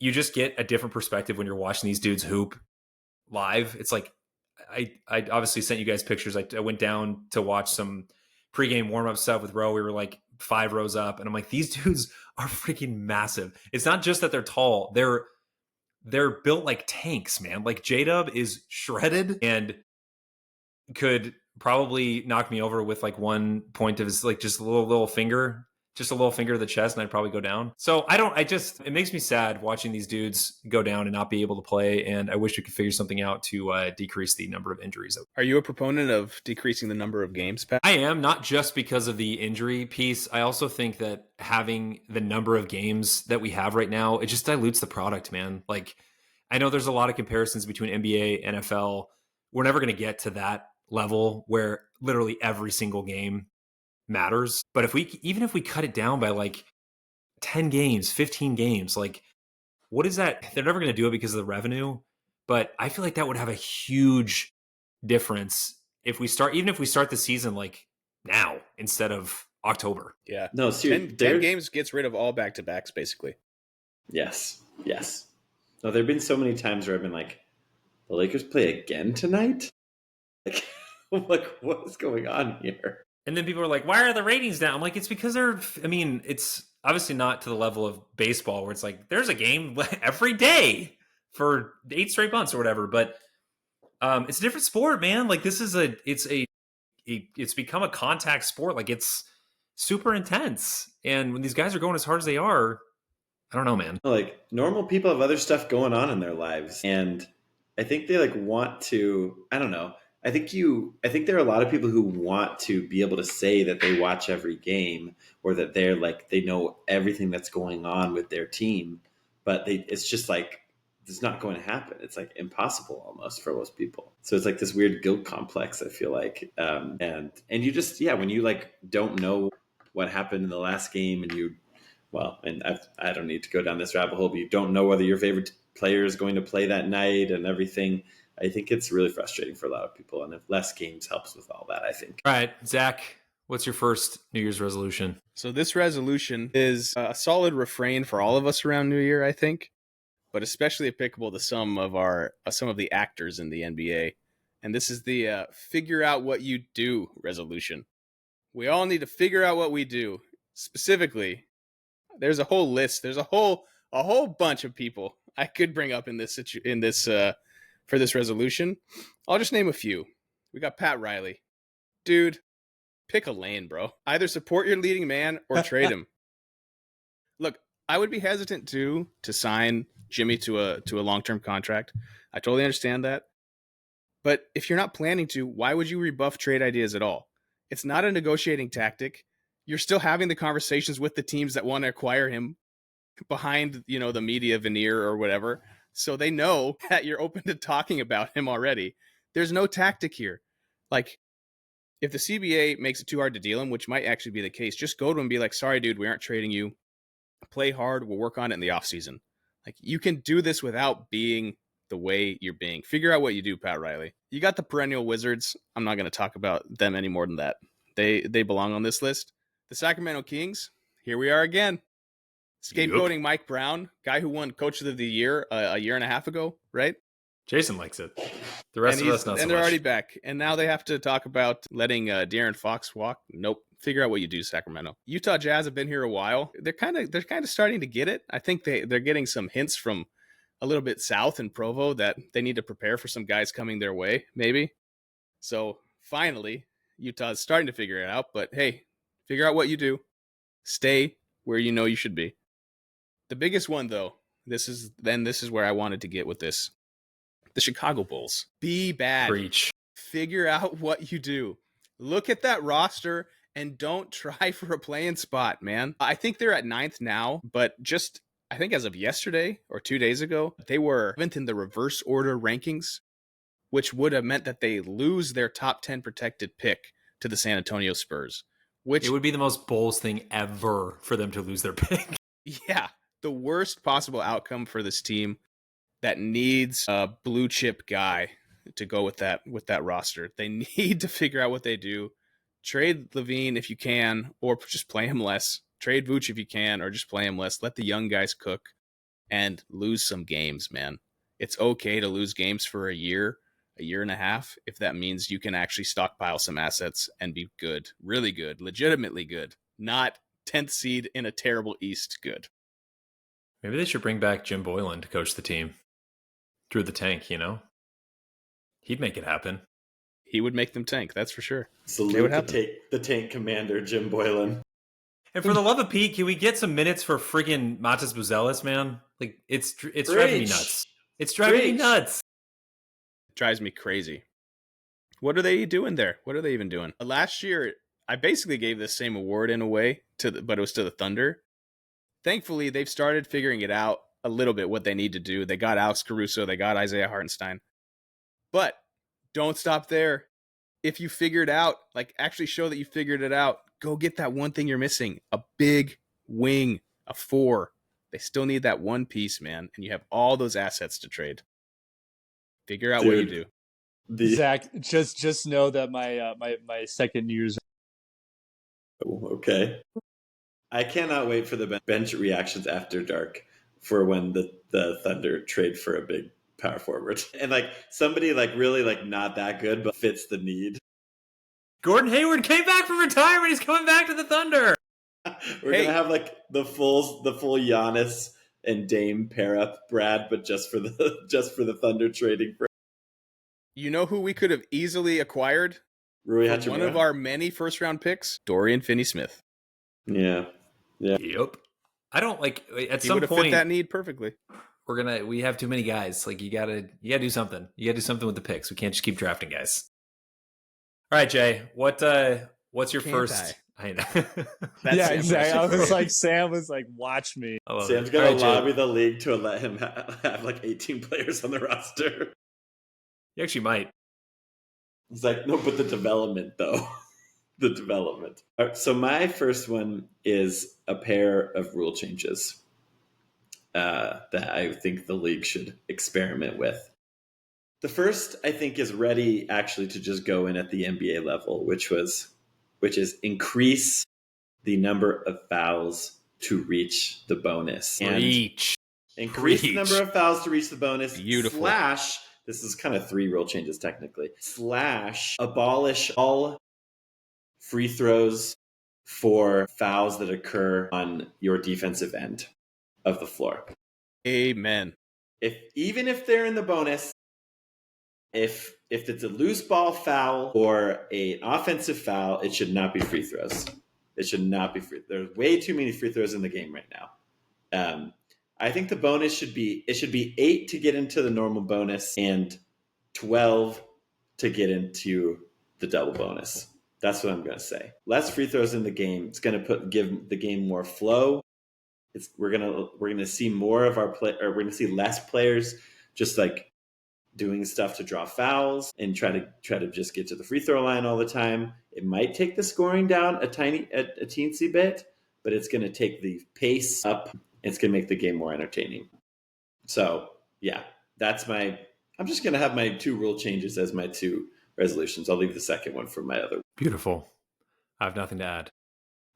A: you just get a different perspective when you're watching these dudes hoop live. It's like, I obviously sent you guys pictures. I went down to watch some pregame warm-up stuff with Roe. We were like 5 rows up and I'm like, these dudes are freaking massive. It's not just that they're tall. They're built like tanks, man. Like J-Dub is shredded and could probably knock me over with like one point of his, like just a little finger to the chest and I'd probably go down. So it makes me sad watching these dudes go down and not be able to play. And I wish we could figure something out to decrease the number of injuries.
C: Are you a proponent of decreasing the number of games, Pat?
A: I am, not just because of the injury piece. I also think that having the number of games that we have right now, it just dilutes the product, man. Like, I know there's a lot of comparisons between NBA, NFL. We're never going to get to that level where literally every single game matters. But even if we cut it down by like 10 games, 15 games, like what is that? They're never going to do it because of the revenue. But I feel like that would have a huge difference if we start the season like now instead of October.
C: Yeah.
D: No, seriously,
C: 10 games gets rid of all back-to-backs basically.
D: Yes. No, there have been so many times where I've been like, the Lakers play again tonight? Like, what is going on here?
A: And then people are like, why are the ratings down? I'm like, it's because it's obviously not to the level of baseball where it's like, there's a game every day for 8 straight months or whatever. But it's a different sport, man. Like this is it's become a contact sport. Like it's super intense. And when these guys are going as hard as they are, I don't know, man.
D: Like normal people have other stuff going on in their lives. And I think they like want to, I don't know. I think there are a lot of people who want to be able to say that they watch every game or that they're like, they know everything that's going on with their team, but it's just like, it's not going to happen. It's like impossible almost for most people. So it's like this weird guilt complex, I feel like. And you just, when you like, don't know what happened in the last game and I don't need to go down this rabbit hole, but you don't know whether your favorite player is going to play that night and everything. I think it's really frustrating for a lot of people, and if less games helps with all that, I think.
A: All right, Zach, What's your first New Year's resolution?
C: So this resolution is a solid refrain for all of us around New Year, I think, but especially applicable to some of the actors in the NBA. And this is the figure out what you do resolution. We all need to figure out what we do. Specifically, there's a whole list. There's a whole bunch of people I could bring up in this for this resolution. I'll just name a few. We got Pat Riley. Dude, pick a lane, bro. Either support your leading man or trade him. Look, I would be hesitant to sign Jimmy to a long-term contract. I totally understand that. But if you're not planning to, why would you rebuff trade ideas at all? It's not a negotiating tactic. You're still having the conversations with the teams that want to acquire him behind, the media veneer or whatever. So they know that you're open to talking about him already. There's no tactic here. Like, if the CBA makes it too hard to deal him, which might actually be the case, just go to him and be like, sorry, dude, we aren't trading you. Play hard. We'll work on it in the offseason. Like, you can do this without being the way you're being. Figure out what you do, Pat Riley. You got the perennial Wizards. I'm not going to talk about them any more than that. They belong on this list. The Sacramento Kings, here we are again. Scapegoating Mike Brown, guy who won Coach of the Year a year and a half ago, right?
A: Jason likes it. The rest of us not so much.
C: And they're already back. And now they have to talk about letting De'Aaron Fox walk. Nope. Figure out what you do, Sacramento. Utah Jazz have been here a while. They're kind of starting to get it. I think they're getting some hints from a little bit south in Provo that they need to prepare for some guys coming their way, maybe. So finally, Utah's starting to figure it out. But hey, figure out what you do. Stay where you know you should be. The biggest one, though, this is where I wanted to get with this. The Chicago Bulls. Be bad.
A: Preach.
C: Figure out what you do. Look at that roster and don't try for a play-in spot, man. I think they're at 9th now, but I think as of yesterday or 2 days ago, they were 7th in the reverse order rankings, which would have meant that they lose their top 10 protected pick to the San Antonio Spurs. Which
A: it would be the most Bulls thing ever for them to lose their pick.
C: Yeah, the worst possible outcome for this team that needs a blue chip guy to go with that roster. They need to figure out what they do. Trade Levine if you can, or just play him less. Trade Vooch if you can, or just play him less. Let the young guys cook and lose some games, man. It's okay to lose games for a year and a half, if that means you can actually stockpile some assets and be good, really good, legitimately good, not 10th seed in a terrible East good.
A: Maybe they should bring back Jim Boylan to coach the team through the tank, He'd make it happen.
C: He would make them tank, that's for sure.
D: Salute the tank commander, Jim Boylan.
A: And for the love of Pete, can we get some minutes for friggin' Matas Buzelis, man? Like, it's driving me nuts. It's driving me nuts.
C: It drives me crazy. What are they doing there? What are they even doing? Last year, I basically gave this same award in a way, but it was to the Thunder. Thankfully, they've started figuring it out a little bit, what they need to do. They got Alex Caruso. They got Isaiah Hartenstein. But don't stop there. If you figured out, actually show that you figured it out, go get that one thing you're missing. A big wing, a 4. They still need that one piece, man. And you have all those assets to trade. Figure out what you do.
B: Zach, just know that my second New Year's.
D: Okay. I cannot wait for the bench reactions after dark for when the Thunder trade for a big power forward. And somebody really not that good but fits the need.
A: Gordon Hayward came back from retirement. He's coming back to the Thunder.
D: We're gonna have the full Giannis and Dame pair up, Brad, but just for the Thunder trading for.
C: You know who we could have easily acquired?
D: Rui Hachimura.
C: One of our many first round picks, Dorian Finney-Smith.
D: Yeah.
A: Yep. I don't at
C: he
A: some
C: would have
A: point
C: fit that need perfectly.
A: We have too many guys. You gotta do something. You gotta do something with the picks. We can't just keep drafting guys. All right, Jay. What's your first? I know.
B: Yeah, exactly. I was Sam was watch me.
D: Sam's gonna lobby the league to let him have 18 players on the roster.
A: You actually might.
D: It's no, but the development though. The development. All right, so my first one is a pair of rule changes that I think the league should experiment with. The first, I think, is ready actually to just go in at the NBA level, which was which is increase the number of fouls to reach the bonus. And increase the number of fouls to reach the bonus.
C: Beautiful.
D: / this is kind of 3 rule changes technically. / abolish all free throws for fouls that occur on your defensive end of the floor.
C: Amen.
D: Even if they're in the bonus, if it's a loose ball foul or an offensive foul, it should not be free throws. It should not be free. There's way too many free throws in the game right now. I think the bonus should be 8 to get into the normal bonus and 12 to get into the double bonus. That's what I'm going to say. Less free throws in the game. It's going to give the game more flow. We're gonna see more of our play, or we're gonna see less players just like doing stuff to draw fouls and try to just get to the free throw line all the time. It might take the scoring down a teensy bit, but it's going to take the pace up. It's going to make the game more entertaining. So yeah, I'm just going to have my 2 rule changes as my 2 resolutions. I'll leave the second one for my other.
A: Beautiful. I have nothing to add.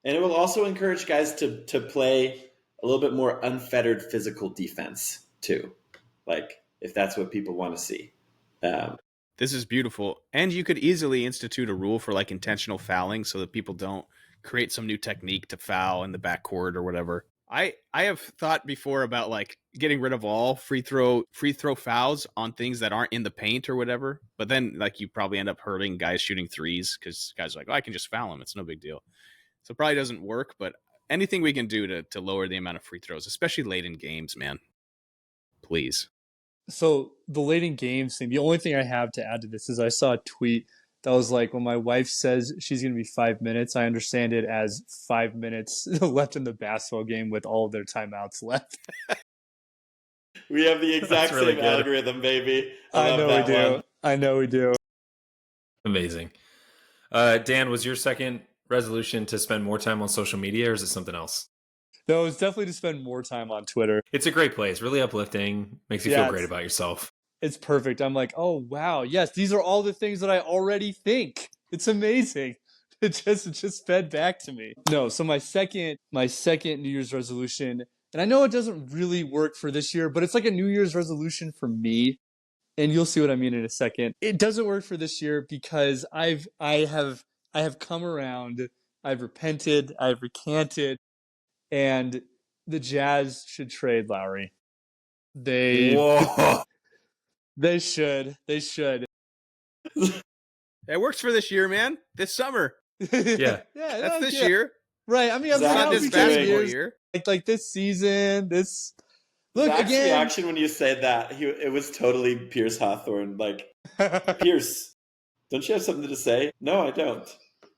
D: And it will also encourage guys to play a little bit more unfettered physical defense too. Like if that's what people want to see.
C: This is beautiful. And you could easily institute a rule for like intentional fouling so that people don't create some new technique to foul in the backcourt or whatever. I have thought before about like getting rid of all free throw fouls on things that aren't in the paint or whatever. But then like you probably end up hurting guys shooting threes because guys are like, oh, I can just foul them. It's no big deal. So it probably doesn't work, but anything we can do to lower the amount of free throws, especially late in games, man. Please.
B: So the late in games thing, the only thing I have to add to this is I saw a tweet that was like, when my wife says she's going to be 5 minutes, I understand it as 5 minutes left in the basketball game with all of their timeouts left.
D: We have the exact
A: That's really
D: same
A: good.
D: algorithm, baby.
B: I know we do.
D: One.
B: I know we do.
A: Amazing. Dan, was your second resolution to spend more time on social media, or is it something else?
B: No, it's definitely to spend more time on Twitter.
A: It's a great place, really uplifting, makes you feel great about yourself.
B: It's perfect. I'm like, oh wow, yes, these are all the things that I already think. It's amazing. It just fed back to me. No, so my second New Year's resolution, and I know it doesn't really work for this year, but it's like a New Year's resolution for me. And you'll see what I mean in a second. It doesn't work for this year because I have come around, I've repented, I've recanted, and the Jazz should trade Lowry.
A: Whoa.
B: They should.
C: It works for this year, man. This summer.
A: Yeah.
C: That's this year.
B: Right. I mean, I'm
D: Zach,
C: Not
B: not
C: this
D: Zach's
C: basketball year.
B: like this season, this look
D: Zach's
B: again.
D: reaction when you said that, it was totally Pierce Hawthorne. Like, Pierce, don't you have something to say? No, I don't.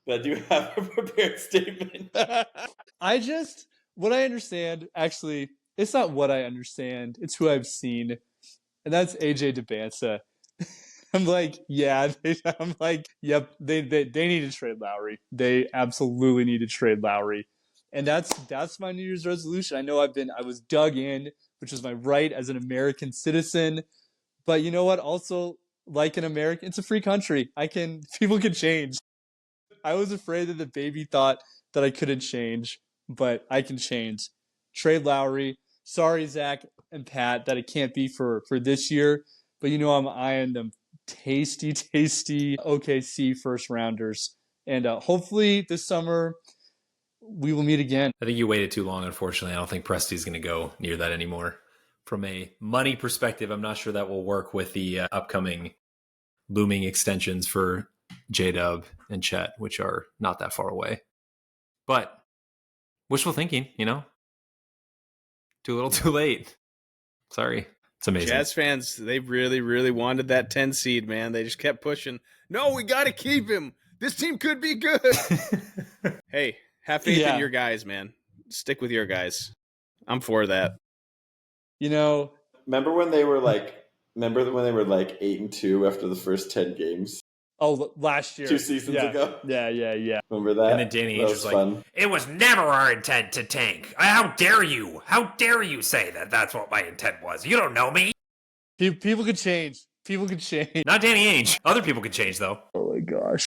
D: But I do have a prepared statement.
B: What I understand, actually, it's not what I understand. It's who I've seen. And that's AJ DeBansa. I'm like, yeah. I'm like, yep, they need to trade Lowry. They absolutely need to trade Lowry. And that's my New Year's resolution. I know I was dug in, which is my right as an American citizen. But you know what? Also, like an American, it's a free country. People can change. I was afraid that the baby thought that I couldn't change, but I can change. Trade Lowry. Sorry, Zach and Pat, that it can't be for this year, but you know I'm eyeing them tasty OKC first rounders. And hopefully this summer we will meet again.
A: I think you waited too long, unfortunately. I don't think Presti's going to go near that anymore. From a money perspective, I'm not sure that will work with the upcoming looming extensions for J-Dub and Chet, which are not that far away. But wishful thinking, too little too late. Sorry. It's amazing.
C: Jazz fans, they really, really wanted that 10 seed, man. They just kept pushing. No, we got to keep him. This team could be good. Hey, have faith in your guys, man. Stick with your guys. I'm for that.
D: Remember when they were like 8-2 after the first 10 games?
B: Oh, last year.
D: 2 seasons ago?
B: Yeah.
D: Remember that?
A: And then Danny Ainge was like,
D: fun.
A: It was never our intent to tank. How dare you? How dare you say that that's what my intent was? You don't know me.
B: People could change. People could change.
A: Not Danny Ainge. Other people could change, though.
B: Oh, my gosh.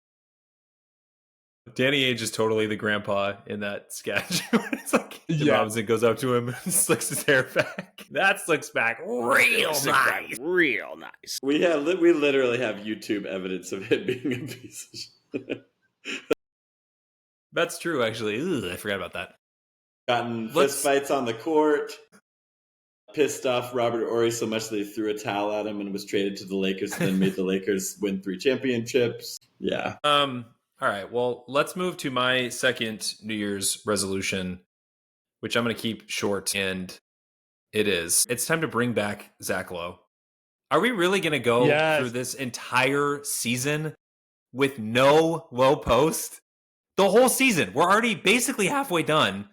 A: Danny Ainge is totally the grandpa in that sketch. It's like Tim
B: Yeah.
A: Robinson goes up to him and slicks his hair back. That slicks back real nice.
C: Real nice.
D: We literally have YouTube evidence of it being a piece of shit.
A: That's true, actually. Ugh, I forgot about that.
D: Gotten fist fights on the court. Pissed off Robert Horry so much that he threw a towel at him and was traded to the Lakers and then made the Lakers win 3 championships. Yeah.
A: All right. Well, let's move to my second New Year's resolution, which I'm going to keep short. And it's time to bring back Zach Lowe. Are we really going to go through this entire season with no low post? The whole season. We're already basically halfway done.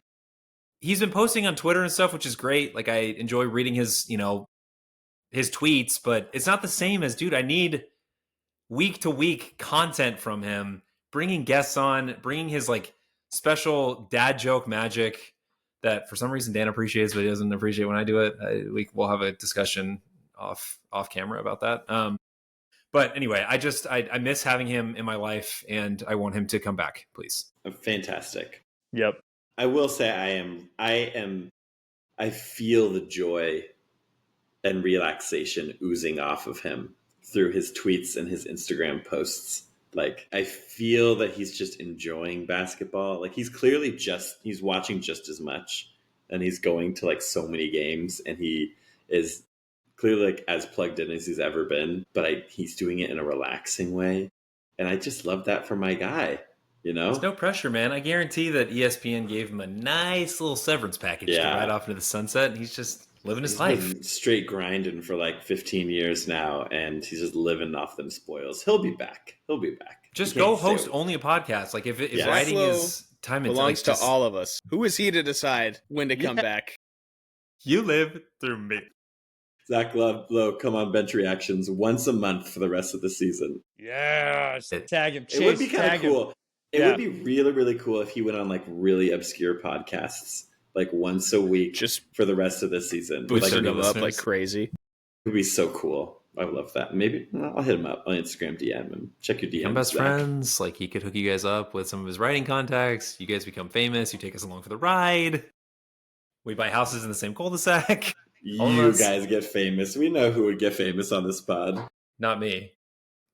A: He's been posting on Twitter and stuff, which is great. Like, I enjoy reading his tweets, but it's not the same as, dude, I need week to week content from him, bringing guests on, bringing his like special dad joke magic that for some reason Dan appreciates, but he doesn't appreciate when I do it. We'll have a discussion off camera about that. But anyway, I miss having him in my life, and I want him to come back, please.
D: Fantastic.
B: Yep.
D: I will say I feel the joy and relaxation oozing off of him through his tweets and his Instagram posts. Like, I feel that he's just enjoying basketball. Like, he's clearly he's watching just as much, and he's going to like so many games, and he is clearly like as plugged in as he's ever been, but he's doing it in a relaxing way. And I just love that for my guy. You know?
A: There's no pressure, man. I guarantee that ESPN gave him a nice little severance package to ride off into the sunset, and he's just living his life.
D: Been straight grinding for like 15 years now, and he's just living off them spoils. He'll be back.
A: Just go host only a podcast. Like, if writing is time, it
C: belongs to all of us. Who is he to decide when to come back?
A: You live through me.
D: Zach Lowe, come on Bench Reactions once a month for the rest of the season.
B: Yes. Tag him.
D: It would be kind of cool. It would be really, really cool if he went on like really obscure podcasts, like once a week, just for the rest of the season.
C: Boosting him up like crazy.
D: It would be so cool. I would love that. Maybe I'll hit him up on Instagram DM and check your DMs.
A: Become best friends. Like, he could hook you guys up with some of his writing contacts. You guys become famous. You take us along for the ride. We buy houses in the same cul-de-sac.
D: You guys get famous. We know who would get famous on this pod.
A: Not me.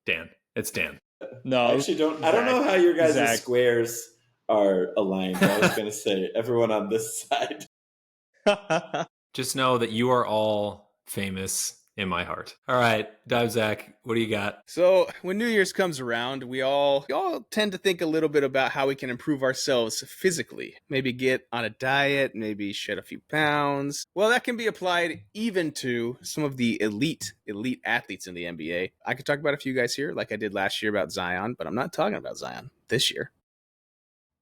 A: Dan. It's Dan.
D: No, I actually don't. I don't know how your guys' squares are aligned. I was going to say everyone on this side.
A: Just know that you are all famous in my heart. All right, Dive Zach, what do you got?
C: So when New Year's comes around, we all tend to think a little bit about how we can improve ourselves physically. Maybe get on a diet, maybe shed a few pounds. Well, that can be applied even to some of the elite athletes in the NBA. I could talk about a few guys here, like I did last year about Zion, but I'm not talking about Zion this year.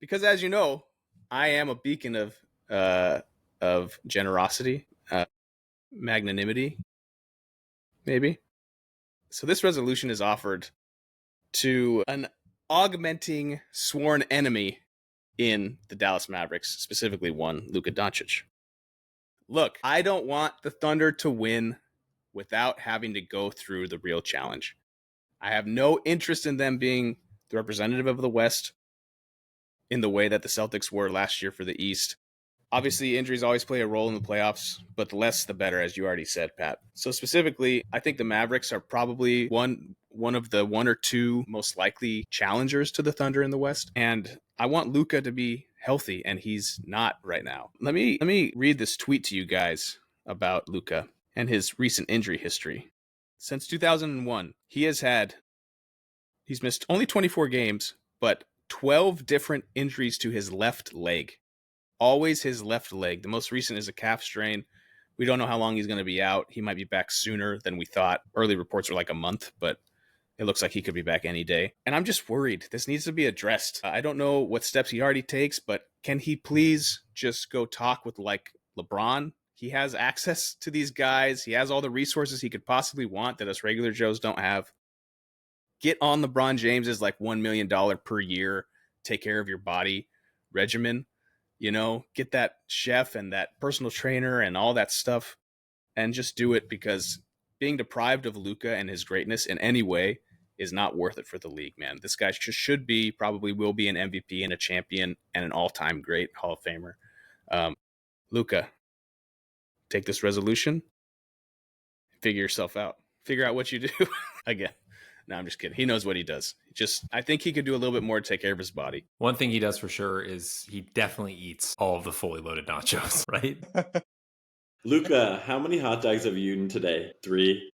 C: Because as you know, I am a beacon of generosity, magnanimity, maybe. So this resolution is offered to an augmenting sworn enemy in the Dallas Mavericks, specifically one, Luka Doncic. Look, I don't want the Thunder to win without having to go through the real challenge. I have no interest in them being the representative of the West in the way that the Celtics were last year for the East. Obviously, injuries always play a role in the playoffs, but the less the better, as you already said, Pat. So specifically, I think the Mavericks are probably one of the one or two most likely challengers to the Thunder in the West. And I want Luka to be healthy, and he's not right now. Let me read this tweet to you guys about Luka and his recent injury history. Since 2001, he's missed only 24 games, but 12 different injuries to his left leg. Always his left leg. The most recent is a calf strain. We don't know how long he's going to be out. He might be back sooner than we thought. Early reports are like a month, but it looks like he could be back any day. And I'm just worried. This needs to be addressed. I don't know what steps he already takes, but can he please just go talk with like LeBron? He has access to these guys. He has all the resources he could possibly want that us regular Joes don't have. Get on LeBron James's like $1 million per year, take care of your body regimen. You know, get that chef and that personal trainer and all that stuff and just do it, because being deprived of Luka and his greatness in any way is not worth it for the league, man. This guy should be, probably will be an MVP and a champion and an all-time great Hall of Famer. Luka, take this resolution, figure yourself out. Figure out what you do. Again, no, I'm just kidding. He knows what he does. I think he could do a little bit more to take care of his body.
A: One thing he does for sure is he definitely eats all of the fully loaded nachos, right?
D: Luca, how many hot dogs have you eaten today? 3.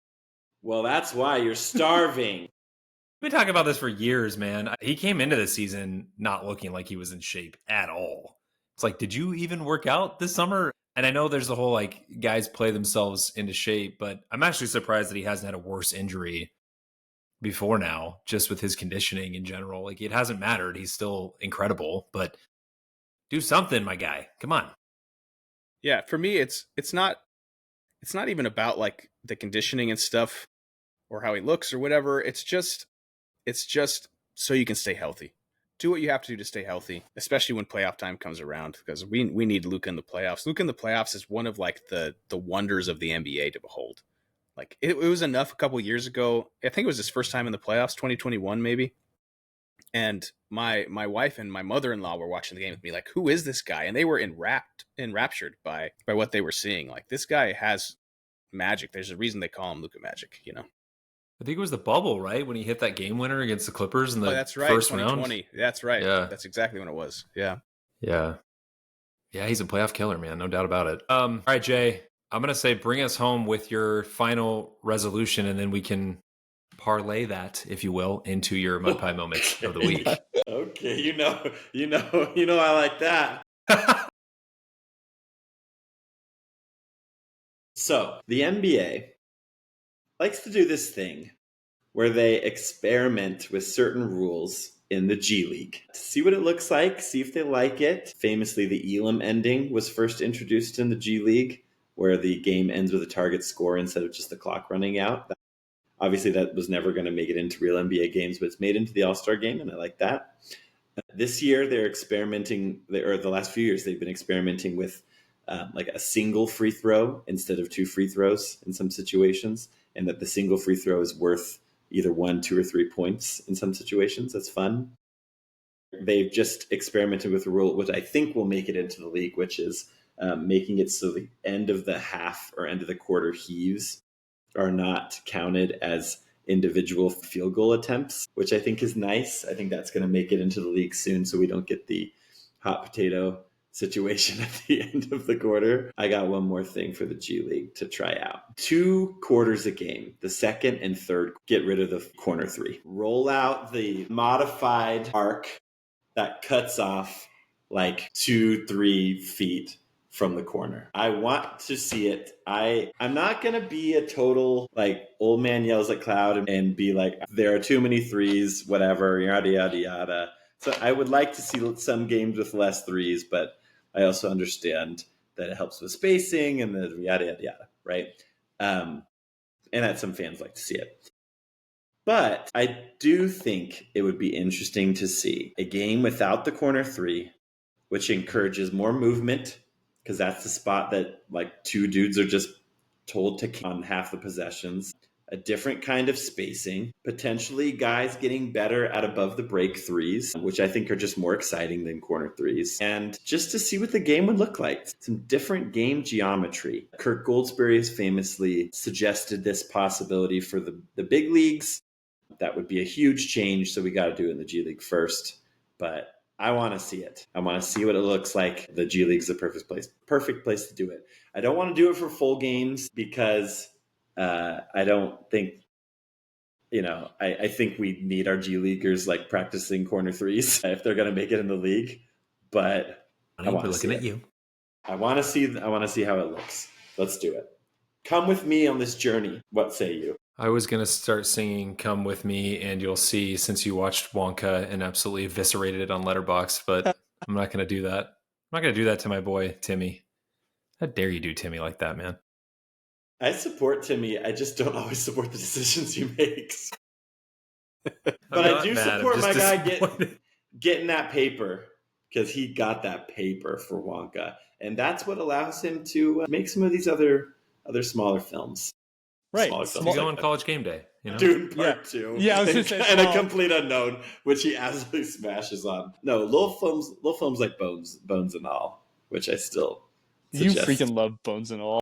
D: Well, that's why you're starving.
A: We've been talking about this for years, man. He came into the season not looking like he was in shape at all. It's like, did you even work out this summer? And I know there's the whole like guys play themselves into shape, but I'm actually surprised that he hasn't had a worse injury before now, just with his conditioning in general. Like, it hasn't mattered. He's still incredible, but do something, my guy. Come on.
C: Yeah, for me, it's not even about like the conditioning and stuff or how he looks or whatever. It's just so you can stay healthy. Do what you have to do to stay healthy, especially when playoff time comes around, because we need Luka in the playoffs. Luka in the playoffs is one of like the wonders of the NBA to behold. Like it was enough a couple years ago. I think it was his first time in the playoffs, 2021 maybe. And my wife and my mother-in-law were watching the game with me, like, who is this guy? And they were enraptured by what they were seeing. Like, this guy has magic. There's a reason they call him Luka Magic, you know.
A: I think it was the bubble, right? When he hit that game winner against the Clippers in the
C: that's right,
A: first
C: 2020.
A: round.
C: That's right.
A: Yeah.
C: That's exactly when it was. Yeah.
A: Yeah. Yeah, he's a playoff killer, man. No doubt about it. All right, Jay, I'm going to say bring us home with your final resolution, and then we can parlay that, if you will, into your Mudpie moments of the week.
D: Okay, you know I like that. So, the NBA likes to do this thing where they experiment with certain rules in the G League to see what it looks like, see if they like it. Famously, the Elam ending was first introduced in the G League, where the game ends with a target score instead of just the clock running out. Obviously, that was never going to make it into real NBA games, but it's made into the All-Star game, and I like that. This year, they're experimenting, or the last few years, they've been experimenting with like a single free throw instead of 2 free throws in some situations, and that the single free throw is worth either 1, 2, or 3 points in some situations. That's fun. They've just experimented with a rule, which I think will make it into the league, which is making it so the end of the half or end of the quarter heaves are not counted as individual field goal attempts, which I think is nice. I think that's going to make it into the league soon, so we don't get the hot potato situation at the end of the quarter. I got one more thing for the G League to try out. 2 quarters a game, the second and third, get rid of the corner 3. Roll out the modified arc that cuts off like 2-3 feet from the corner. I want to see it. I'm not going to be a total like old man yells at cloud and be like, there are too many threes, whatever, yada, yada, yada. So I would like to see some games with less threes, but I also understand that it helps with spacing and the yada, yada, yada, right? And that some fans like to see it. But I do think it would be interesting to see a game without the corner 3, which encourages more movement, because that's the spot that like 2 dudes are just told to count on half the possessions. A different kind of spacing, potentially guys getting better at above the break 3s, which I think are just more exciting than corner 3s. And just to see what the game would look like. Some different game geometry. Kirk Goldsberry has famously suggested this possibility for the big leagues. That would be a huge change, so we got to do it in the G League first. But I want to see it. I want to see what it looks like. The G League's the perfect place to do it. I don't want to do it for full games because I don't think, I think we need our G Leaguers like practicing corner 3s if they're going to make it in the league. But I want to see it.
A: You.
D: I want to see how it looks. Let's do it. Come with me on this journey. What say you?
A: I was going to start singing Come With Me, and you'll see, since you watched Wonka and absolutely eviscerated it on Letterboxd, but I'm not going to do that. I'm not going to do that to my boy, Timmy. How dare you do Timmy like that, man?
D: I support Timmy. I just don't always support the decisions he makes. But I do support my guy getting that paper, because he got that paper for Wonka. And that's what allows him to make some of these other smaller films.
B: Right.
D: Small
A: You
D: example.
A: go on College Game Day, you know?
D: Dune Part 2.
B: Yeah, I was gonna say
D: and a
B: small.
D: complete unknown, which he absolutely smashes on. No, little films like Bones and All, which I still
B: You
D: suggest.
B: freaking love Bones and All.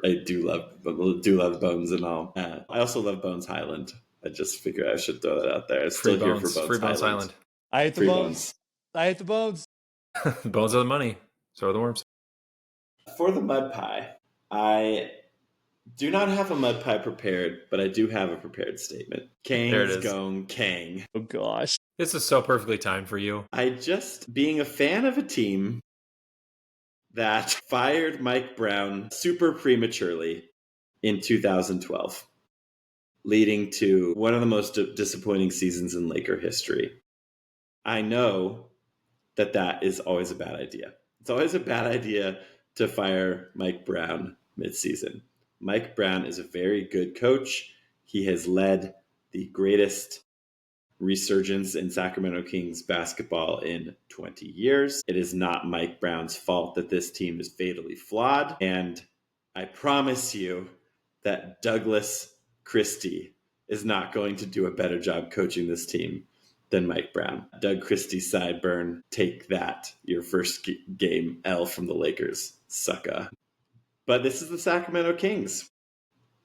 D: I do love Bones and All. I also love Bones Highland. I just figured I should throw that out there. It's
A: Free
D: still here
A: Bones.
D: for Bones
A: Free Bones
D: Highland.
A: Island.
B: I hate the
D: Free
B: bones. I hate the bones.
A: Bones are the money. So are the worms.
D: For the mud pie, I do not have a mud pie prepared, but I do have a prepared statement.
A: There it
D: Kang's
A: is.
D: going Kang.
B: Oh gosh.
A: This is so perfectly timed for you.
D: I just, being a fan of a team that fired Mike Brown super prematurely in 2012, leading to one of the most disappointing seasons in Laker history. I know that is always a bad idea. It's always a bad idea to fire Mike Brown midseason. Mike Brown is a very good coach. He has led the greatest resurgence in Sacramento Kings basketball in 20 years. It is not Mike Brown's fault that this team is fatally flawed. And I promise you that Douglas Christie is not going to do a better job coaching this team than Mike Brown. Doug Christie sideburn, take that, your first game L from the Lakers, sucka. But this is the Sacramento Kings.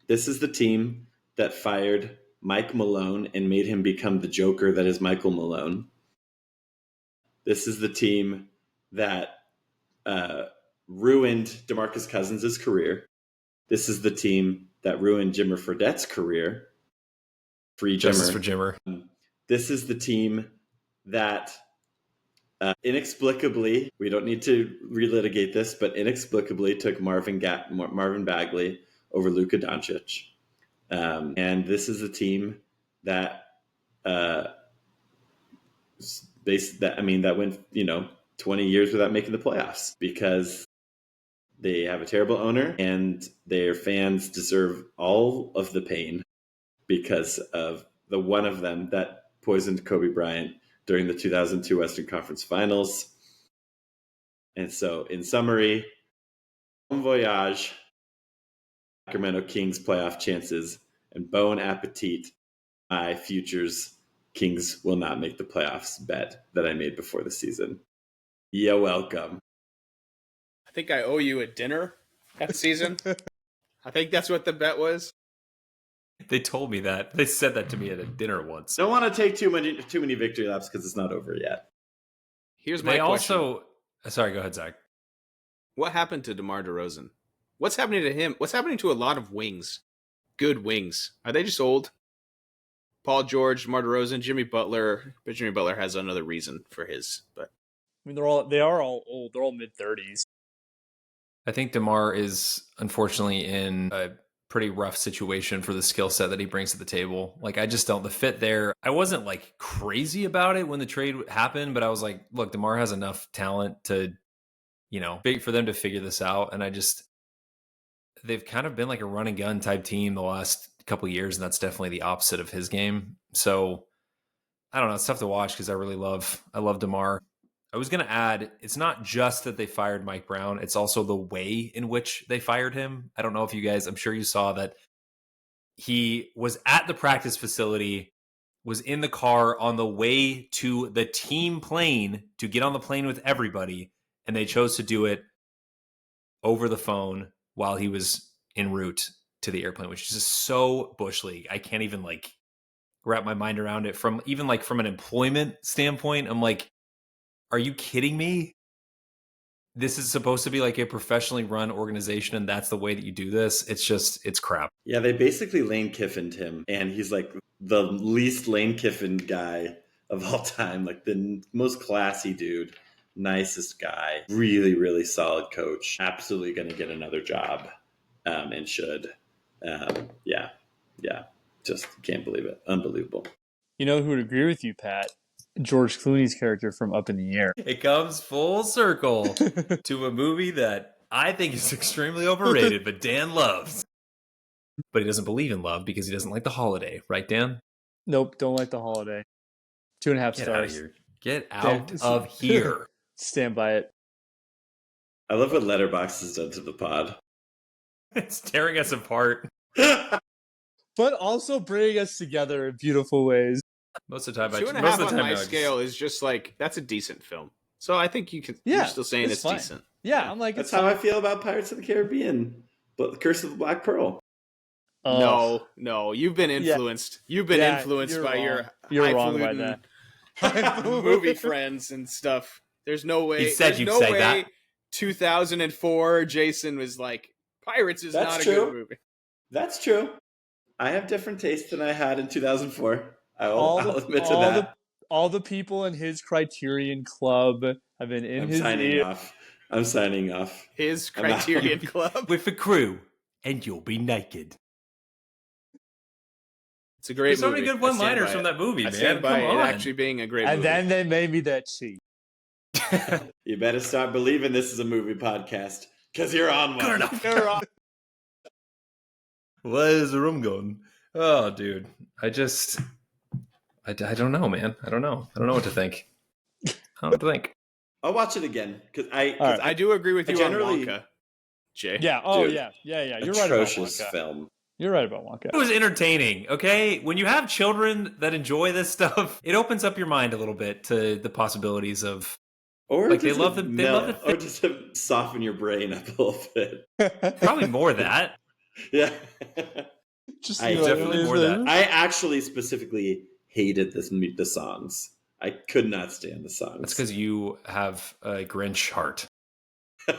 D: This is the team that fired Mike Malone and made him become the Joker that is Michael Malone. This is the team that ruined DeMarcus Cousins' career. This is the team that ruined Jimmer Fredette's career. Free Jimmer.
A: Justice for Jimmer.
D: This is the team that inexplicably, we don't need to relitigate this, but inexplicably took Marvin Bagley over Luka Doncic. And this is a team that that went 20 years without making the playoffs because they have a terrible owner and their fans deserve all of the pain because of the one of them that poisoned Kobe Bryant during the 2002 Western Conference Finals. And so, in summary, bon voyage, Sacramento Kings playoff chances, and bon appetit, my futures Kings will not make the playoffs bet that I made before the season. You're welcome.
C: I think I owe you a dinner that season. I think that's what the bet was.
A: They told me that. They said that to me at a dinner once.
D: Don't want to take too many victory laps because it's not over yet.
C: Here's my
A: They
C: question.
A: also... Sorry, go ahead, Zach.
C: What happened to DeMar DeRozan? What's happening to him? What's happening to a lot of wings? Good wings. Are they just old? Paul George, DeMar DeRozan, Jimmy Butler. But Jimmy Butler has another reason for his. But
B: I mean, they are all old. They're all mid-30s.
A: I think DeMar is unfortunately in a pretty rough situation for the skill set that he brings to the table. Like, I just don't, the fit there. I wasn't like crazy about it when the trade happened, but I was like, look, DeMar has enough talent to, big for them to figure this out. And they've kind of been like a run and gun type team the last couple of years. And that's definitely the opposite of his game. So I don't know. It's tough to watch because I love DeMar. I was going to add, it's not just that they fired Mike Brown. It's also the way in which they fired him. I don't know if you guys, I'm sure you saw that he was at the practice facility, was in the car on the way to the team plane to get on the plane with everybody. And they chose to do it over the phone while he was en route to the airplane, which is just so Bush League. I can't even wrap my mind around it from an employment standpoint. I'm like, are you kidding me? This is supposed to be like a professionally run organization, and that's the way that you do this. It's crap.
D: Yeah, they basically Lane Kiffined him, and he's like the least Lane Kiffin guy of all time, like the most classy dude, nicest guy, really, really solid coach. Absolutely going to get another job, and should. Yeah, just can't believe it. Unbelievable.
B: You know who would agree with you, Pat? George Clooney's character from Up in the Air.
A: It comes full circle to a movie that I think is extremely overrated, but Dan loves. But he doesn't believe in love because he doesn't like the holiday. Right, Dan?
B: Nope, don't like the holiday. 2.5
A: Get out of
B: stars.
A: here. Get out
B: Dan-
A: of here.
B: Stand by it.
D: I love what Letterboxd has done to the pod.
A: It's tearing us apart.
B: but also bringing us together in beautiful ways.
A: Most of the time,
C: Two and a half on my scale is just like, that's a decent film. So I think you're still saying it's
B: fine.
C: decent.
B: Yeah, I'm like,
D: that's how I feel about Pirates of the Caribbean, but The Curse of the Black Pearl.
C: No, you've been influenced. You've been influenced by your highfalutin movie friends and stuff. There's no way.
A: You said you'd
C: no
A: say
C: way
A: that.
C: 2004, Jason was like, Pirates is not a good movie.
D: That's true. I have different tastes than I had in 2004. I'll admit to that.
B: All the people in his Criterion Club have been in his ear.
D: I'm signing off.
C: His Criterion Club.
A: With a crew, and you'll be naked.
C: It's a great movie.
A: There's so many good one-liners from that movie, man.
C: I stand by it actually being a great movie.
B: And then they made me that cheat.
D: You better start believing this is a movie podcast, because you're on one.
A: Where's the room going? Oh, dude. I don't know, man. I don't know what to think.
D: I'll watch it again, because
C: I do agree with you on Wonka, Jay.
B: Yeah. Oh, dude, yeah. You're right about Wonka.
D: Film.
B: You're right about Wonka.
A: It was entertaining, okay? When you have children that enjoy this stuff, it opens up your mind a little bit to the possibilities of...
D: Or
A: like they love the
D: or just to soften your brain up a little bit.
A: Probably more that.
D: Yeah.
A: Definitely more that.
D: I actually specifically hated the songs. I could not stand the songs.
A: That's because you have a Grinch heart.
C: I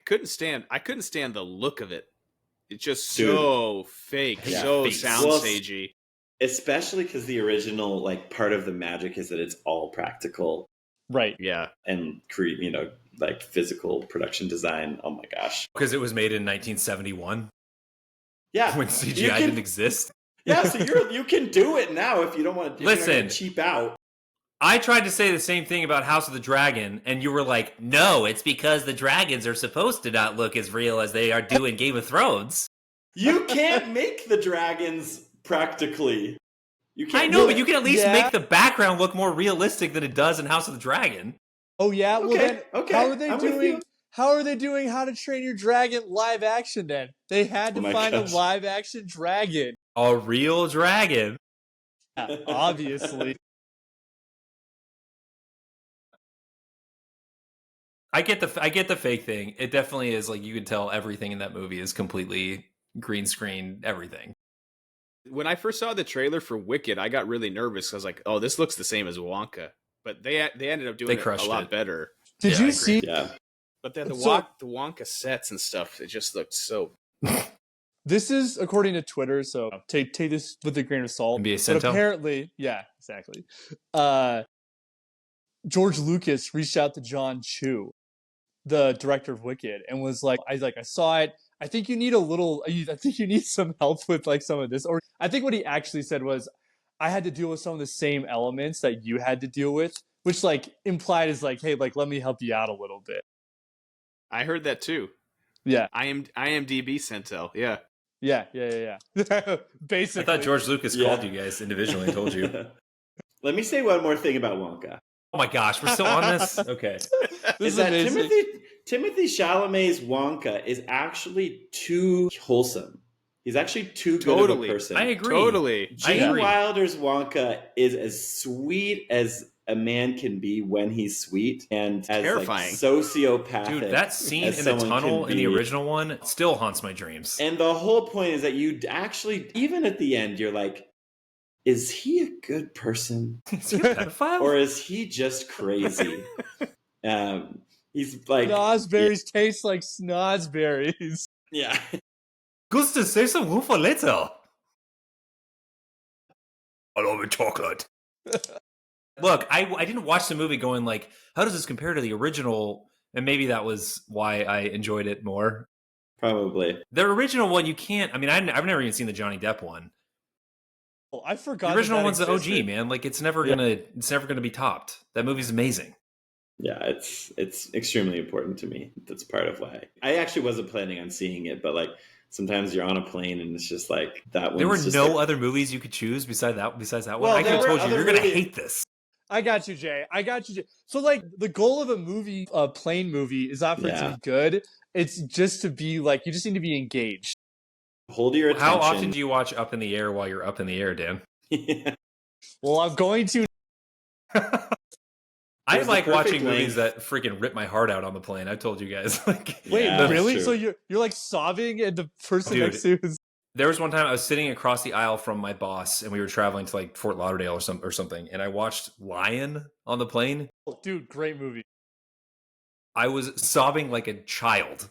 C: couldn't stand the look of it. It's just so fake, so soundstagey.
D: Especially because the original, like, part of the magic is that it's all practical.
B: Right.
C: Yeah.
D: And like physical production design. Oh my gosh.
A: Because it was made in 1971.
D: Yeah.
A: When CGI didn't exist.
D: Yeah, so you can do it now if you don't want to.
A: Listen,
D: cheap out.
A: I tried to say the same thing about House of the Dragon, and you were like, "No, it's because the dragons are supposed to not look as real as they are do in Game of Thrones."
D: You can't make the dragons practically. You can't.
A: I know, but you can at least make the background look more realistic than it does in House of the Dragon.
B: Oh yeah, well then, how are they
D: doing?
B: How are they doing How to Train Your Dragon live action? Then they had to find a live action dragon.
A: A real dragon.
B: Yeah, obviously.
A: I get the fake thing. It definitely is, like, you can tell everything in that movie is completely green screen, everything.
C: When I first saw the trailer for Wicked, I got really nervous. I was like, "Oh, this looks the same as Wonka," but they ended up doing it a lot better.
B: Did you see?
D: Yeah.
C: But then the Wonka sets and stuff, it just looked so.
B: This is according to Twitter, so take this with a grain of salt. But apparently, yeah, exactly. George Lucas reached out to John Chu, the director of Wicked, and was like, I saw it. I think you need some help with like some of this. Or I think what he actually said was, I had to deal with some of the same elements that you had to deal with, which like implied is like, hey, like let me help you out a little bit.
C: I heard that too.
B: Yeah.
C: IMDb Centel. Yeah.
B: Yeah. Basically.
A: I thought George Lucas called you guys individually and told you.
D: Let me say one more thing about Wonka.
A: Oh my gosh, we're still on this? Okay.
D: Is that Timothy Chalamet's Wonka is actually too wholesome. He's actually too good of a person.
A: I agree.
C: Totally.
D: Gene Wilder's Wonka is as sweet as a man can be when he's sweet and as
C: terrifying.
D: Like sociopathic.
A: Dude, that scene in the tunnel in the original one still haunts my dreams.
D: And the whole point is that you actually, even at the end, you're like, is he a good person?
A: Is he a pedophile?
D: Or is he just crazy? He's like...
B: Snozzberries taste like snozzberries.
D: Yeah.
A: Gusta, save some room for later. I love chocolate. Look, I didn't watch the movie going like, how does this compare to the original? And maybe that was why I enjoyed it more.
D: Probably.
A: The original one, you can't... I mean, I've never even seen the Johnny Depp one.
B: Oh, I forgot.
A: The original one's the OG, man. Like, it's never gonna be topped. That movie's amazing.
D: Yeah, it's extremely important to me. That's part of why I actually wasn't planning on seeing it, but like sometimes you're on a plane and it's just like that one.
A: There were no other movies you could choose besides that one. I could have told you you're gonna hate this.
B: I got you, Jay. So like the goal of a plane movie is not for it to be good. It's just to be like, you just need to be engaged.
D: Hold your attention.
A: How often do you watch Up in the Air while you're up in the air, Dan?
B: Well, I'm going to.
A: I
D: There's the
A: like watching
D: perfect
A: movies
D: length.
A: that freaking rip my heart out on the plane. I told you guys. Like,
B: Wait,
D: Yeah, that's
B: really?
D: true.
B: So you're like sobbing, and the person
A: Dude.
B: next to you is.
A: there was one time I was sitting across the aisle from my boss, and we were traveling to like Fort Lauderdale or something, and I watched Lion on the plane.
B: Oh, dude, great movie.
A: I was sobbing like a child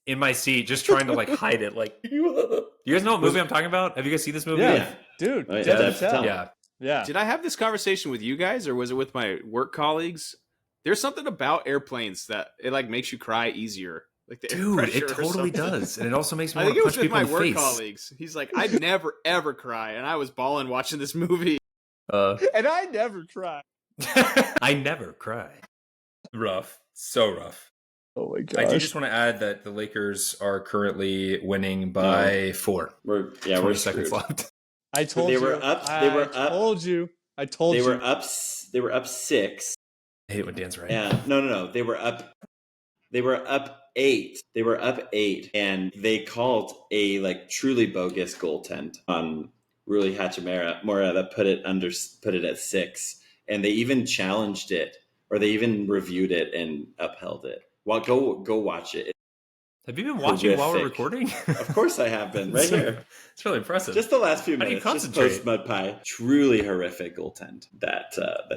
A: in my seat, just trying to like hide it. Like, you guys know what movie I'm talking about? Have you guys seen this movie?
B: Yeah, dude.
D: Oh, yeah,
B: Dev
D: Dev
B: Patel.
D: Patel.
A: Yeah.
B: Yeah.
C: Did I have this conversation with you guys, or was it with my work colleagues? There's something about airplanes that it like makes you cry easier. Like the air
A: Dude,
C: pressure
A: it
C: or
A: totally
C: something.
A: does. And it also makes me
C: I
A: want
C: think
A: to
C: it was
A: punch
C: with
A: people
C: my
A: in the
C: work
A: face.
C: colleagues. He's like, I'd never ever cry, and I was bawling watching this movie.
B: And I never cry.
A: I never cry. Rough. So rough.
B: Oh my
A: I do
B: gosh.
A: just want to add that the Lakers are currently winning by 4.
D: We're
A: 20
D: seconds
A: seconds left.
B: I told
D: They
B: you.
D: were up-
B: I
D: they were up-
B: told you. I told
D: They
B: you.
D: were up. They were up 6.
A: I hate when Dan's right.
D: Yeah. No. They were up. They were up 8. They were up 8, and they called a like truly bogus goaltend on Ruli Hachimura that put it at 6, and they even challenged it, or they even reviewed it and upheld it. Well, go watch it.
A: Have you been watching while we're
D: Horrific.
A: recording?
D: Of course, I have been right here.
A: It's really impressive.
D: Just the last few
A: How do you
D: minutes, just
A: concentrate?
D: post Mudpie. Truly horrific goaltend that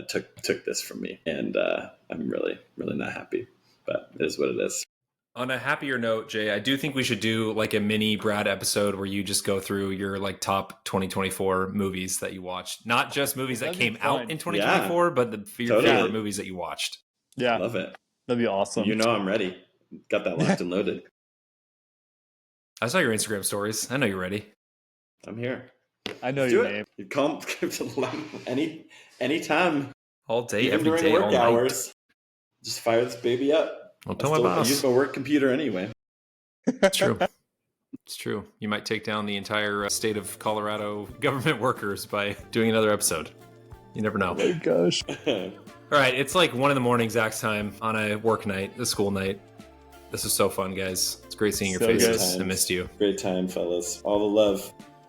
D: took this from me, and I'm really not happy. But it is what it is.
A: On a happier note, Jay, I do think we should do like a mini Brad episode where you just go through your like top 2024 movies that you watched. Not just movies that
B: That'd be
A: came
B: fun.
A: out in 2024, but your
D: Totally.
A: favorite movies that you watched.
B: Yeah,
D: Love it.
B: that'd be awesome.
D: You know I'm ready. Got that locked and loaded.
A: I saw your Instagram stories. I know you're ready.
D: I'm here.
B: I know
D: Let's
B: your
D: do
B: name.
D: it. Come anytime,
A: All day,
D: even
A: every
D: during
A: day,
D: work
A: all night.
D: hours. Just fire this baby up.
A: I'll tell my
D: I
A: boss.
D: use my work computer anyway.
A: It's true. It's true. You might take down the entire state of Colorado government workers by doing another episode. You never know.
B: Oh my gosh.
A: All right, it's like 1 a.m. Zach's time on a work night, a school night. This is so fun, guys. It's great seeing your
B: So
A: faces.
D: good.
A: I missed you.
D: Great time, fellas. All the love.